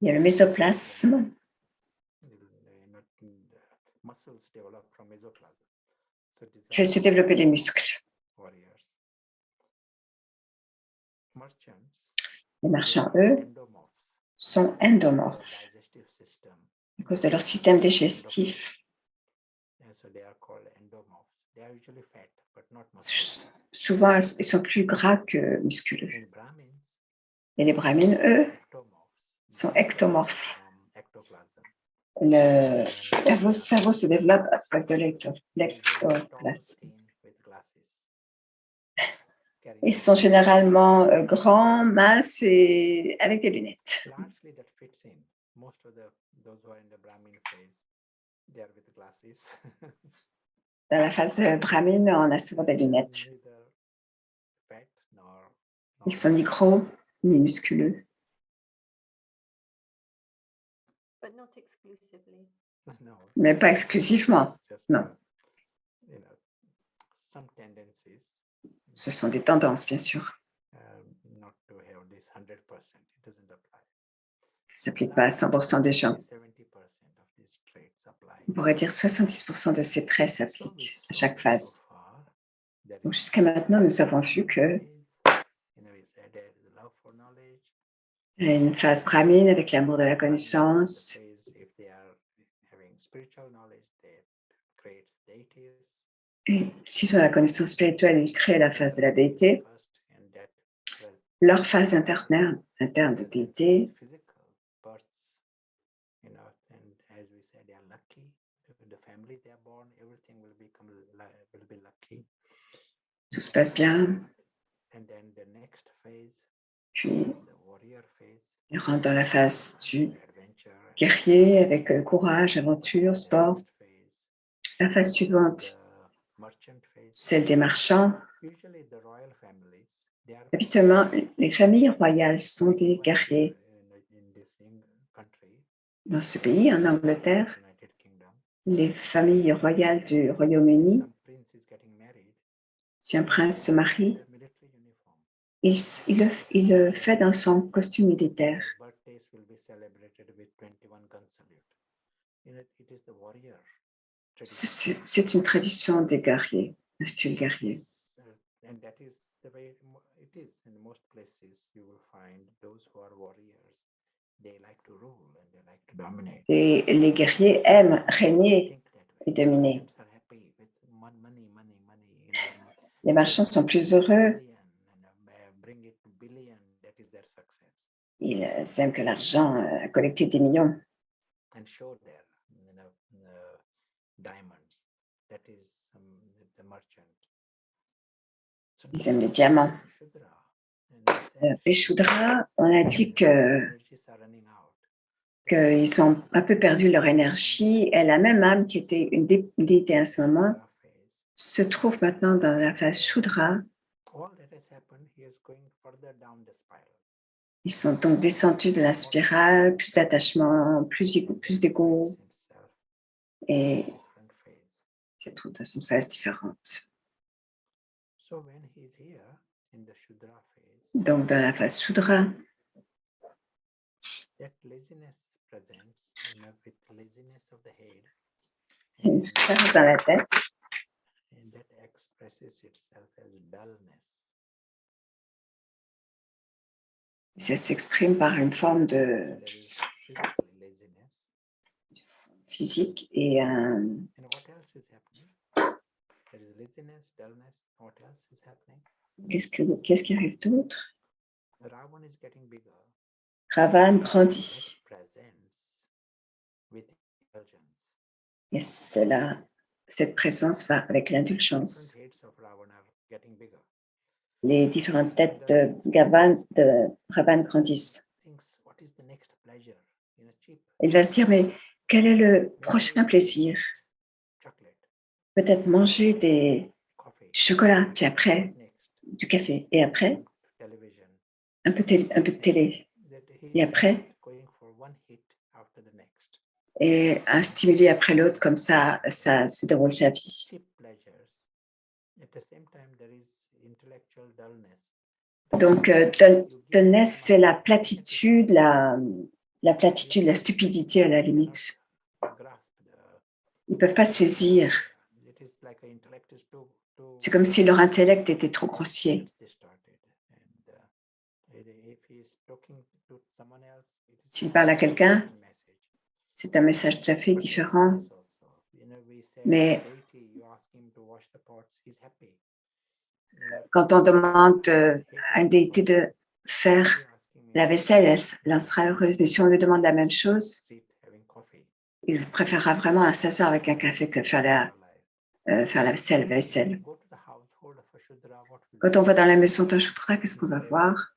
Il y a le mésoplasme. Fait se développer les muscles. Les marchands, eux, sont endomorphes à cause de leur système digestif. Souvent, ils sont plus gras que musculeux. Et les brahmines, eux, sont ectomorphes. Le cerveau se développe avec de l'ectoplasme. Ils sont généralement grands, minces et avec des lunettes. Dans la phase brahmine, on a souvent des lunettes. Ils sont ni gros, ni musculeux. Mais pas exclusivement, non. Ce sont des tendances, bien sûr. Ça ne s'applique pas à 100% des gens. On pourrait dire 70% de ces traits s'appliquent à chaque phase. Donc, jusqu'à maintenant, nous avons vu que il y a une phase brahmine avec l'amour de la connaissance. Et s'ils ont la connaissance spirituelle, ils créent la phase de la déité. Leur phase interne de déité, tout se passe bien. Puis, ils rentrent dans la phase du guerrier avec courage, aventure, sport. La phase suivante, celle des marchands. Habituellement, les familles royales sont des guerriers. Dans ce pays, en Angleterre, les familles royales du Royaume-Uni, si un prince se marie, il le fait dans son costume militaire. C'est une tradition des guerriers, un style guerrier. Et les guerriers aiment régner et dominer. Les marchands sont plus heureux. Ils aiment que l'argent a collecté des millions. Ils aiment les diamants. Les Shudras, on a dit qu'ils ont un peu perdu leur énergie. Et la même âme qui était une déité à ce moment se trouve maintenant dans la phase Shudra. Ils sont donc descendus de la spirale, plus d'attachement, plus d'ego, et se trouvent dans une phase différente. Donc, dans la phase Shudra, une phase dans la tête, ça s'exprime par une forme de physique et qu'est-ce qui arrive d'autre? Ravan grandit. Et cette présence va avec l'indulgence. Les différentes têtes de Ravan grandissent. Il va se dire, mais quel est le prochain plaisir? Peut-être manger du chocolat, puis après, du café, et après, un peu de télé, et après, et un stimuli après l'autre, comme ça se déroule sa vie. Donc, dullness, c'est la platitude, la stupidité à la limite. Ils ne peuvent pas saisir. C'est comme si leur intellect était trop grossier. S'il parle à quelqu'un, c'est un message tout à fait différent. Mais quand on demande à une déité de faire la vaisselle, elle sera heureuse. Mais si on lui demande la même chose, il préférera vraiment s'asseoir avec un café que faire la vaisselle. Quand on va dans la maison d'un Shudra, qu'est-ce qu'on va voir?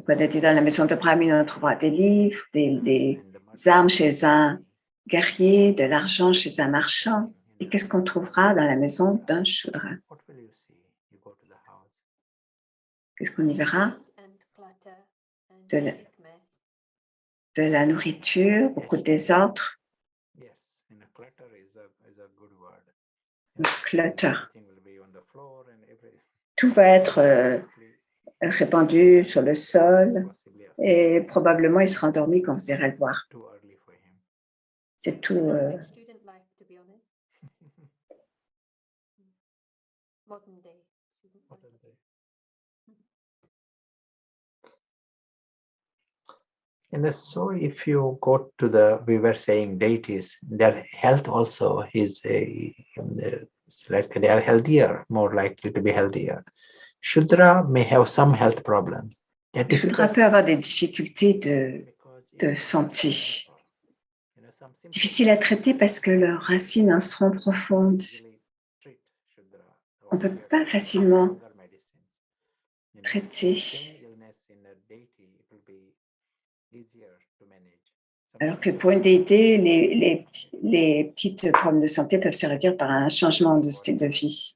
Quand on est dans la maison de Brahmin, on trouvera des livres, des armes chez un guerrier, de l'argent chez un marchand. Et qu'est-ce qu'on trouvera dans la maison d'un Shudra? Qu'est-ce qu'on y verra? De la nourriture, beaucoup de désordre. Clutter. Tout va être répandu sur le sol et probablement il sera endormi quand vous irez le voir. C'est tout. modern day student life. Modern day. And so if you go to the, we were saying deities, their health also is like they are healthier, more likely to be healthier. Shudra may have some health problems. Le Shudra peut avoir des difficultés de santé, difficiles à traiter parce que leurs racines en seront profondes. On ne peut pas facilement traiter. Alors que pour une déité, les petites problèmes de santé peuvent se réduire par un changement de style de vie.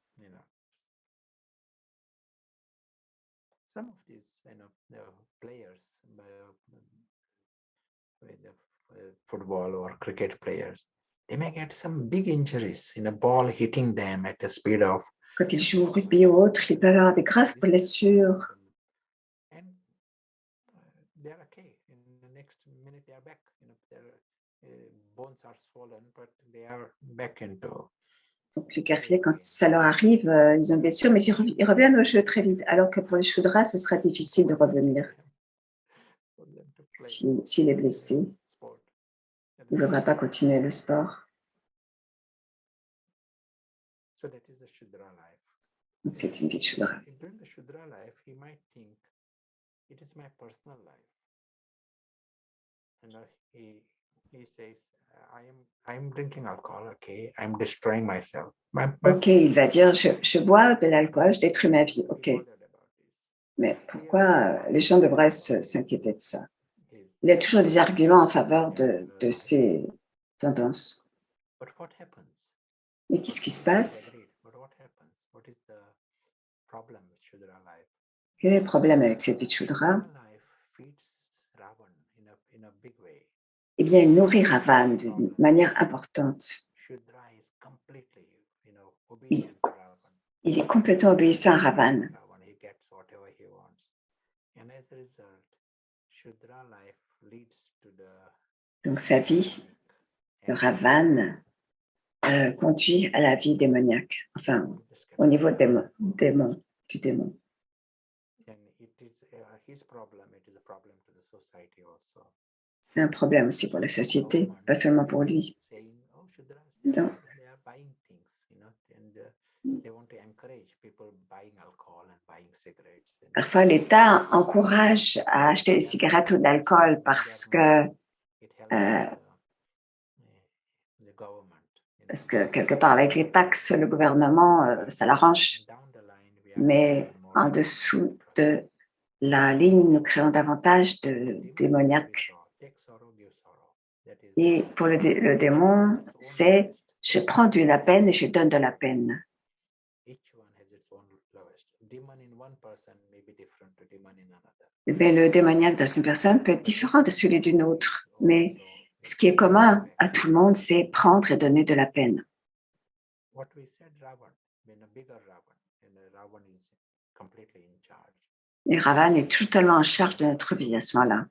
Some of these players, football or cricket players, they may get some big injuries in a ball hitting them at a speed of. Quand ils jouent au rugby ou autre, ils peuvent avoir des graves blessures. And they are okay. In the next minute, they are back. Their bones are swollen, but they are back into. Donc les guerriers, quand ça leur arrive, ils ont une blessure, mais ils reviennent au jeu très vite. Alors que pour les Shudras, ce sera difficile de revenir. S'il est blessé, il ne voudra pas continuer le sport. Donc c'est une vie de Shudra. During the Shudra life, he might think, it is my personal life. He says, I'm drinking alcohol, okay, I'm destroying myself. Ok, il va dire, je bois de l'alcool, je détruis ma vie, ok. Mais pourquoi les gens devraient s'inquiéter de ça? Il y a toujours des arguments en faveur de ces tendances. Mais qu'est-ce qui se passe? Quel est le problème avec cette vie de Shudra? Eh bien, il nourrit Ravan d'une manière importante. Il est complètement obéissant à Ravan. Donc, sa vie de Ravan conduit à la vie démoniaque, enfin, au niveau du démon. C'est un problème aussi pour la société, pas seulement pour lui. Donc, parfois, l'État encourage à acheter des cigarettes ou de l'alcool parce que quelque part, avec les taxes, le gouvernement, ça l'arrange. Mais en dessous de la ligne, nous créons davantage de démoniaques. Et pour le démon, c'est je prends de la peine et je donne de la peine. Mais le démoniaque dans une personne peut être différent de celui d'une autre. Mais ce qui est commun à tout le monde, c'est prendre et donner de la peine. Et Ravan est totalement en charge de notre vie à ce moment-là.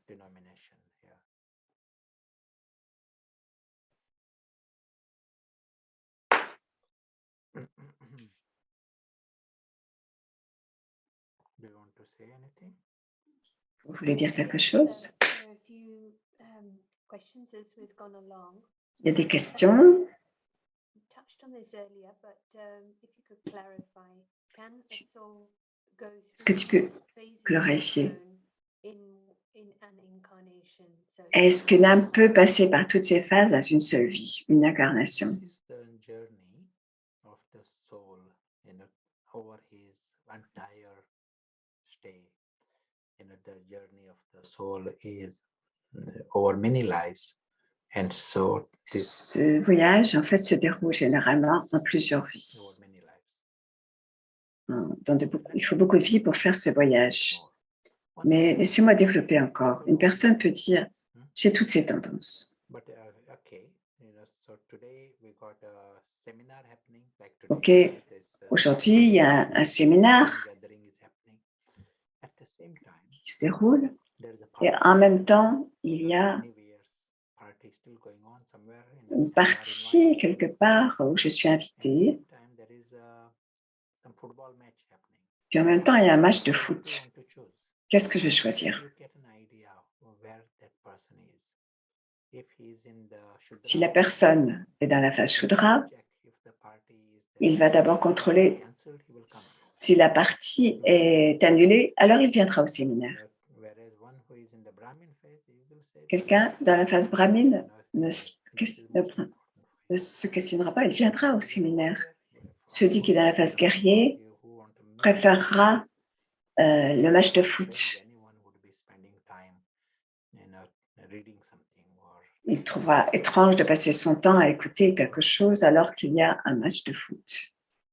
Vous voulez dire quelque chose? Il y a des questions. Est-ce que tu peux clarifier? Est-ce qu'une âme peut passer par toutes ces phases dans une seule vie, une incarnation? Ce voyage, en fait, se déroule généralement en plusieurs vies. Il faut beaucoup de vies pour faire ce voyage. Mais laissez-moi développer encore. Une personne peut dire, j'ai toutes ces tendances. Ok, aujourd'hui, il y a un séminaire qui se déroule et en même temps, il y a une partie quelque part où je suis invitée. football match happening. Puis en même temps, il y a un match de What do you foot. want to choose? Qu'est-ce que je vais You choisir? get an idea of where that person is. If he's in the Si Shudra, la personne est dans la phase Shudra, check if the party is il va d'abord contrôler cancelled, he will come. si la partie est annulée, alors il viendra au séminaire. Whereas one who is in the Brahmin phase, he will say, Quelqu'un dans la phase Brahmine ne this is most important ne for se questionnera pas, il viendra au you. séminaire. For Celui qui est dans la phase guerrier you who want to meet préférera le match de foot. anyone would be spending time, reading something or Il trouvera étrange de passer son temps à écouter quelque chose alors qu'il y a un match de foot.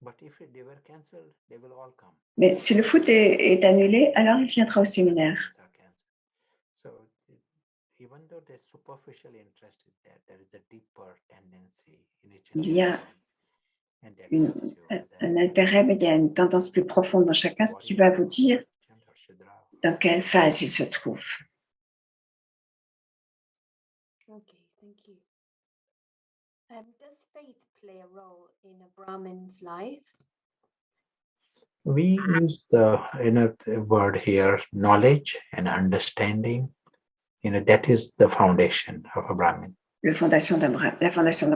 but if they were cancelled, they will all come. Mais si le foot est annulé, alors il viendra au séminaire. Things are cancelled. So even though the superficial interest is there is a deeper tendency in each and Il y a every one. And that une- tells you un whether intérêt, mais il y a une tendance plus profonde dans chacun, ce qui va vous dire Merchant or Shudra. dans quelle phase il se trouve. Okay, thank you. Does faith play a role in a Brahmin's life? We use the word here, knowledge and understanding. That is the foundation of a Brahmin. La fondation d'un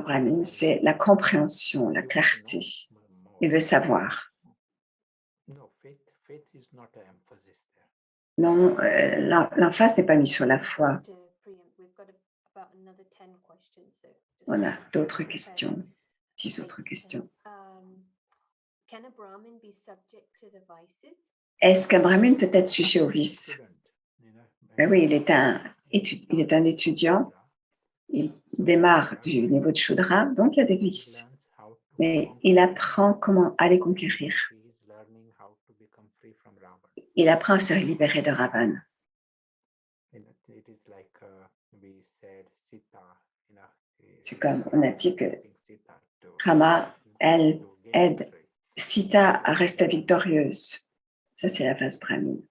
Brahmin, c'est la compréhension, la clarté. Il veut savoir. No, faith is not an emphasis there. Non, l'emphase n'est pas mise sur la foi. Just to preempt, we've got about another 10 questions. So just On a to d'autres prepare. questions, 10 autres questions. Can a Brahmin be subject to the vices? Est-ce qu'un Brahmin peut être sujet aux vices? Student, Ben oui, il est un étudiant, il démarre du niveau de Shudra, donc il y a des vices. Mais il apprend comment aller conquérir. Il apprend à se libérer de Ravan. C'est comme on a dit que Rama, elle aide Sita à rester victorieuse. Ça, c'est la phase brahmine.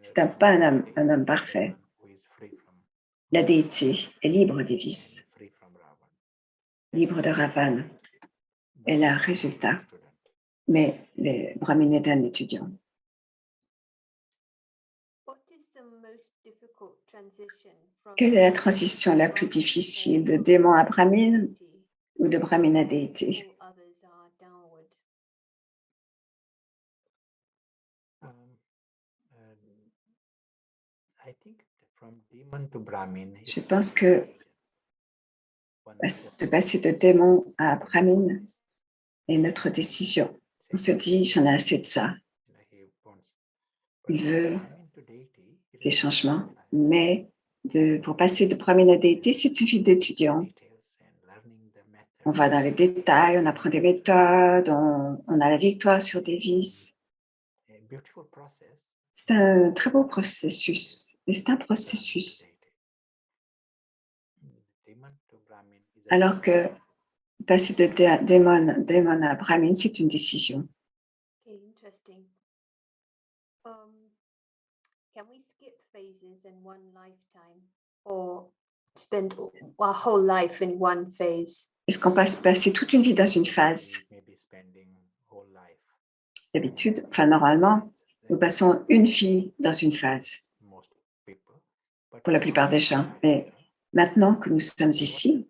C'est pas un homme parfait. La déité est libre des vices, libre de Ravan. Et le résultat, mais le brahmin est un étudiant. What is the most difficult transition from Quelle est la transition la plus difficile de démon à brahmin ou de brahmin à déité? all others are downward? Je pense que de passer de démon à brahmin est notre décision. On se dit, j'en ai assez de ça. Il veut des changements, mais pour passer de brahmin à déité, c'est une vie d'étudiant. On va dans les détails, on apprend des méthodes, on a la victoire sur des vices. C'est un très beau processus, mais c'est un processus. Alors que passer de démon à brahmin, c'est une décision. Okay, interesting. Can we skip phases in one lifetime or spend our whole life in one phase? Est-ce qu'on passe passer toute une vie dans une phase? D'habitude, enfin normalement, nous passons une vie dans une phase pour la plupart des gens. Mais maintenant que nous sommes ici,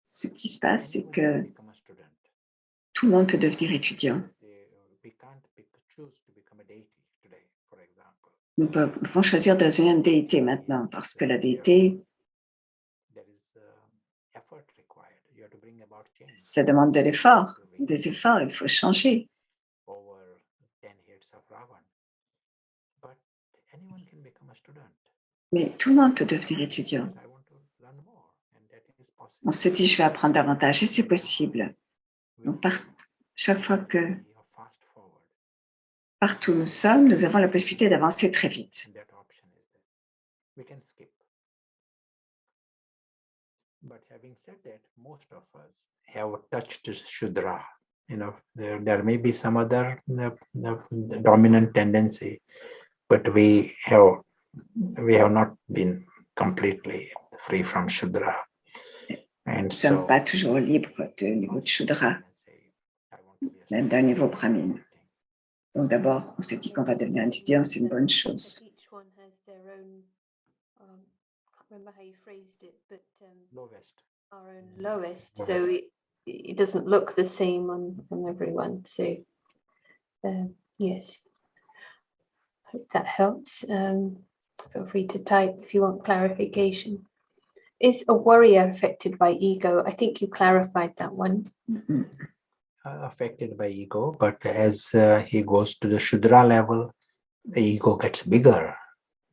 ce qui se passe, c'est que tout le monde peut devenir étudiant. Nous pouvons choisir de devenir une déité maintenant parce que la déité, ça demande de l'effort, des efforts, il faut changer. Mais tout le monde peut devenir étudiant. On se dit, je vais apprendre davantage et c'est possible. Donc, chaque fois que partout nous sommes, nous avons la possibilité d'avancer très vite. But having said that, most of us have touched Shudra. There may be some other dominant tendency, but we have not been completely free from Shudra. Nous ne sommes pas toujours libres du niveau de Shudra. même d'un niveau brahmine. Donc d'abord, on se dit qu'on va devenir étudiant, c'est une bonne chose. Each one has their own, can't remember how you phrased it, but Lowest. our own lowest. So it doesn't look the same on everyone. So yes, hope that helps. Feel free to type if you want clarification. Is a warrior affected by ego? I think you clarified that one. Affected by ego, but as he goes to the Shudra level, the ego gets bigger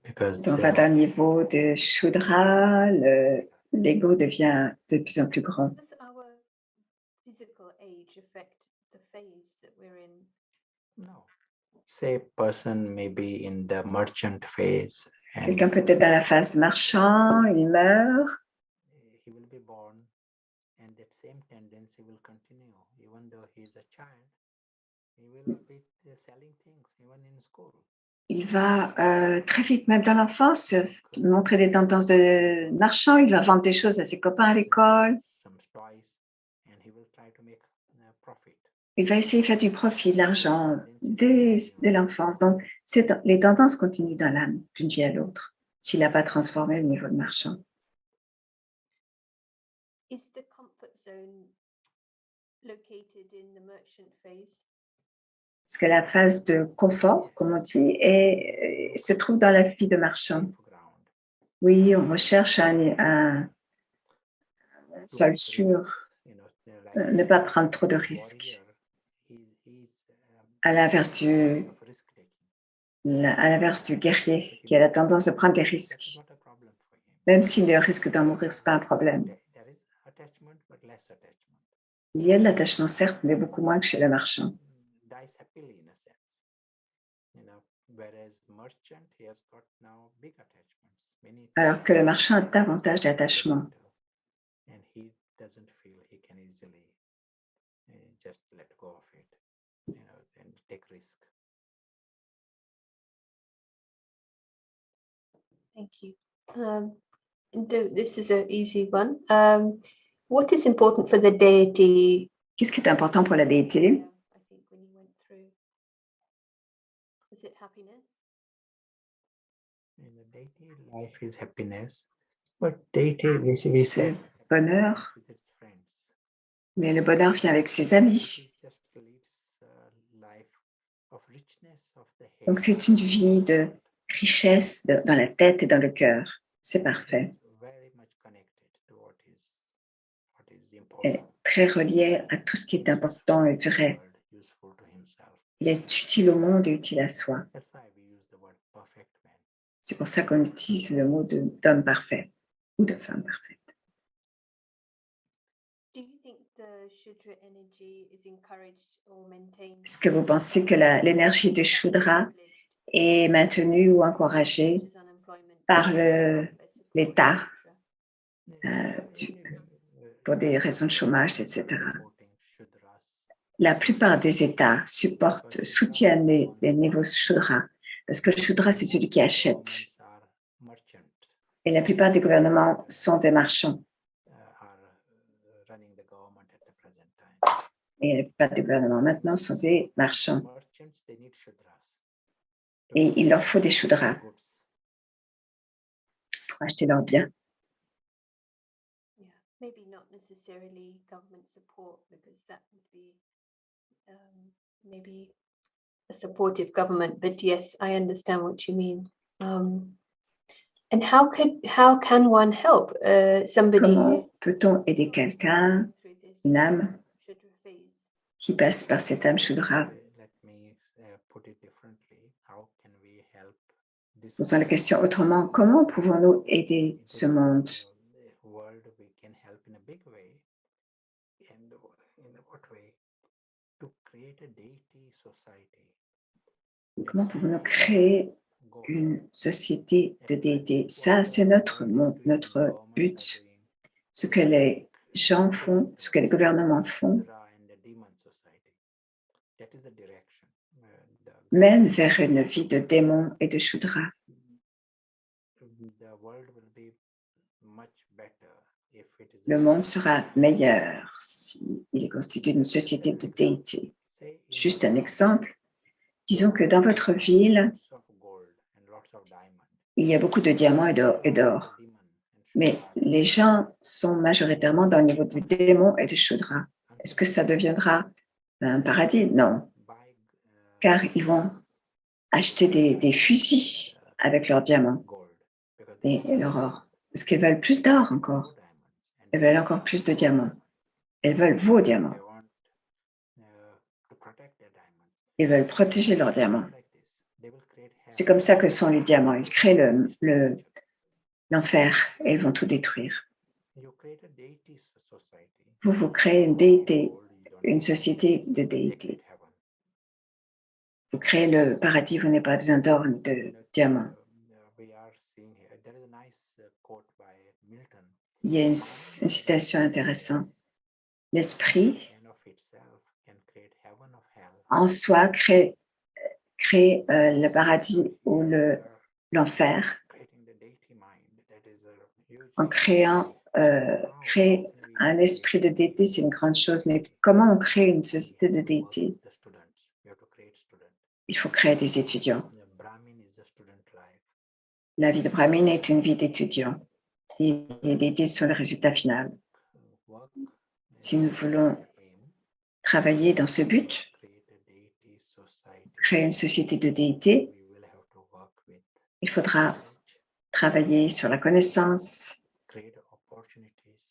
because Donc, on va d'un niveau de Shudra, l'ego devient de plus en plus grand. Does our physical age affect the phase that we're in? no. Say person may be in the merchant phase and Quelqu'un peut être dans la phase marchand, il meurt, he will be born and that same tendency will continue even though he is a child. He will be selling things even in school. il va très vite, même dans l'enfance, montrer des tendances de marchand, il va vendre des choses à ses copains à l'école, Some toys and he will try to make profit. il va essayer de faire du profit, de l'argent dès l'enfance. Donc, les tendances continuent dans l'âme d'une vie à l'autre, s'il n'a pas transformé le niveau de marchand. Is the comfort zone located in the merchant phase? Parce que la phase de confort, comme on dit, se trouve dans la vie de marchand. Safe ground. Oui, on recherche un sol sûr, You know, ne pas prendre trop de risques, à l'inverse du guerrier qui a la tendance de prendre des risques. Même si le risque d'en mourir, ce n'est pas un problème. Il y a de l'attachement, certes, mais beaucoup moins que chez le marchand. Alors que le marchand a davantage d'attachement. And he doesn't feel he can easily just let go of it, you know, and take risk. Thank you. This is an easy one. What is important for the deity? Qu'est-ce qui est important pour la déité? I think when you went through, was it happiness? In the deity, life is happiness, but deity basically C'est bonheur, mais le bonheur vient avec ses amis. Donc c'est une vie de richesse dans la tête et dans le cœur. C'est parfait. Elle est très reliée à tout ce qui est important et vrai. Il est utile au monde et utile à soi. C'est pour ça qu'on utilise le mot d'homme parfait ou de femme parfaite. Est-ce que vous pensez que l'énergie de Shudra est maintenue ou encouragée par l'État pour des raisons de chômage, etc. La plupart des États soutiennent les niveaux Shudra, parce que le Shudra, c'est celui qui achète. Et la plupart des gouvernements sont des marchands. Et la plupart des gouvernements maintenant sont des marchands. Et il leur faut des Shudras pour acheter leurs biens. Maybe not necessarily government support, because that would be maybe a supportive government. But yes, I understand what you mean. And how can one help somebody? Comment peut-on aider quelqu'un, une âme, qui passe par cette âme Shudra? Posons la question autrement. Comment pouvons-nous aider ce monde? Comment pouvons-nous créer une société de déité? Ça, c'est notre but. Ce que les gens font, ce que les gouvernements font, mène vers une vie de démon et de Shudra. Le monde sera meilleur s'il est constitué d'une société de déité. juste un exemple. Disons que dans votre ville, il y a beaucoup de diamants et d'or. Mais les gens sont majoritairement dans le niveau du démon et du Shudra. Est-ce que ça deviendra un paradis? Non, car ils vont acheter des fusils avec leurs diamants et leur or. Parce qu'elles veulent plus d'or encore. Elles veulent encore plus de diamants. Elles veulent vos diamants. Ils veulent protéger leurs diamants. C'est comme ça que sont les diamants. Ils créent l'enfer et ils vont tout détruire. Vous créez une déité, une société de déité. Vous créez le paradis, vous n'avez pas besoin d'or ni de diamants. Il y a une citation intéressante. L'esprit en soi crée le paradis ou l'enfer en créant créer un esprit de déité, c'est une grande chose, mais comment on crée une société de déité? Il faut créer des étudiants. La vie de Brahmin est une vie d'étudiant. Et les déités sont le résultat final. Si nous voulons travailler dans ce but, créer une société de déité, il faudra travailler sur la connaissance,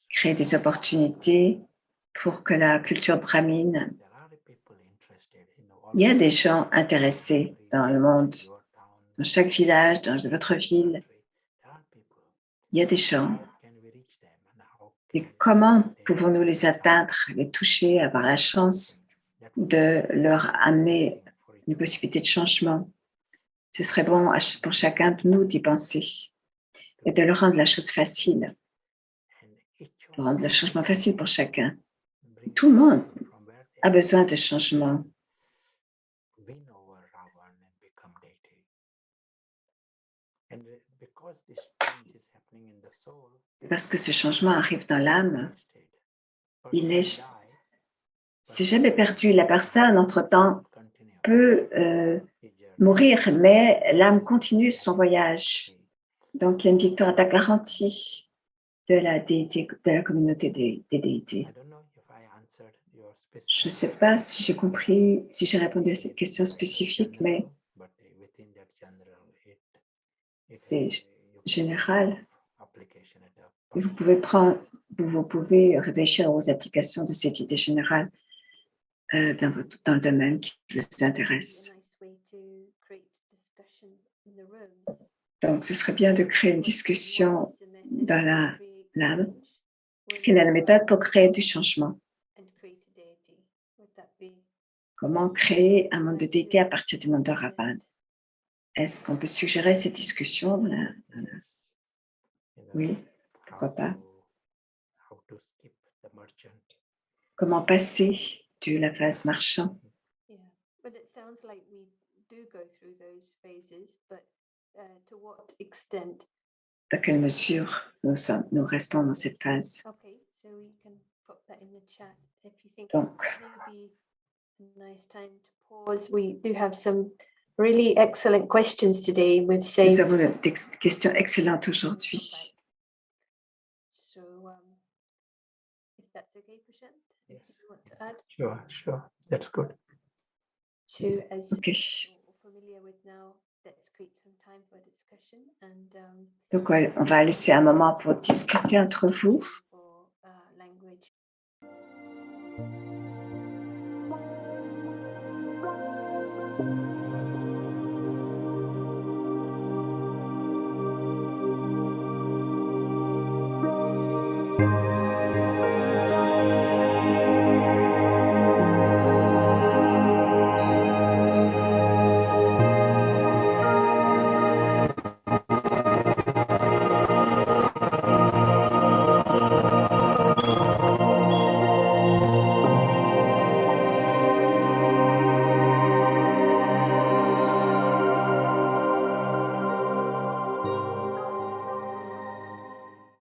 créer des opportunités pour que la culture brahmine. Il y a des gens intéressés dans le monde, dans chaque village, dans votre ville. Il y a des gens. Et comment pouvons-nous les atteindre, les toucher, avoir la chance de leur amener une possibilité de changement? Ce serait bon pour chacun de nous d'y penser et de leur rendre la chose facile, de rendre le changement facile pour chacun. Tout le monde a besoin de changement. Parce que ce changement arrive dans l'âme, c'est jamais perdu. La personne, entre-temps, peut mourir, mais l'âme continue son voyage. Donc, il y a une victoire à garantie de la déité, de la communauté des déités. Je ne sais pas si j'ai compris, si j'ai répondu à cette question spécifique, mais c'est général. Et vous pouvez réfléchir aux applications de cette idée générale dans le domaine qui vous intéresse. Donc, ce serait bien de créer une discussion dans l'âme. Quelle est la méthode pour créer du changement? Comment créer un monde de déité à partir du monde de Ravan? Est-ce qu'on peut suggérer cette discussion? Oui, pourquoi pas? Comment passer de la phase marchand? Dans quelle mesure nous restons dans cette phase? Donc, nous avons des questions excellentes aujourd'hui. Sure, that's good. OK. Donc, on va laisser un moment pour discuter entre vous.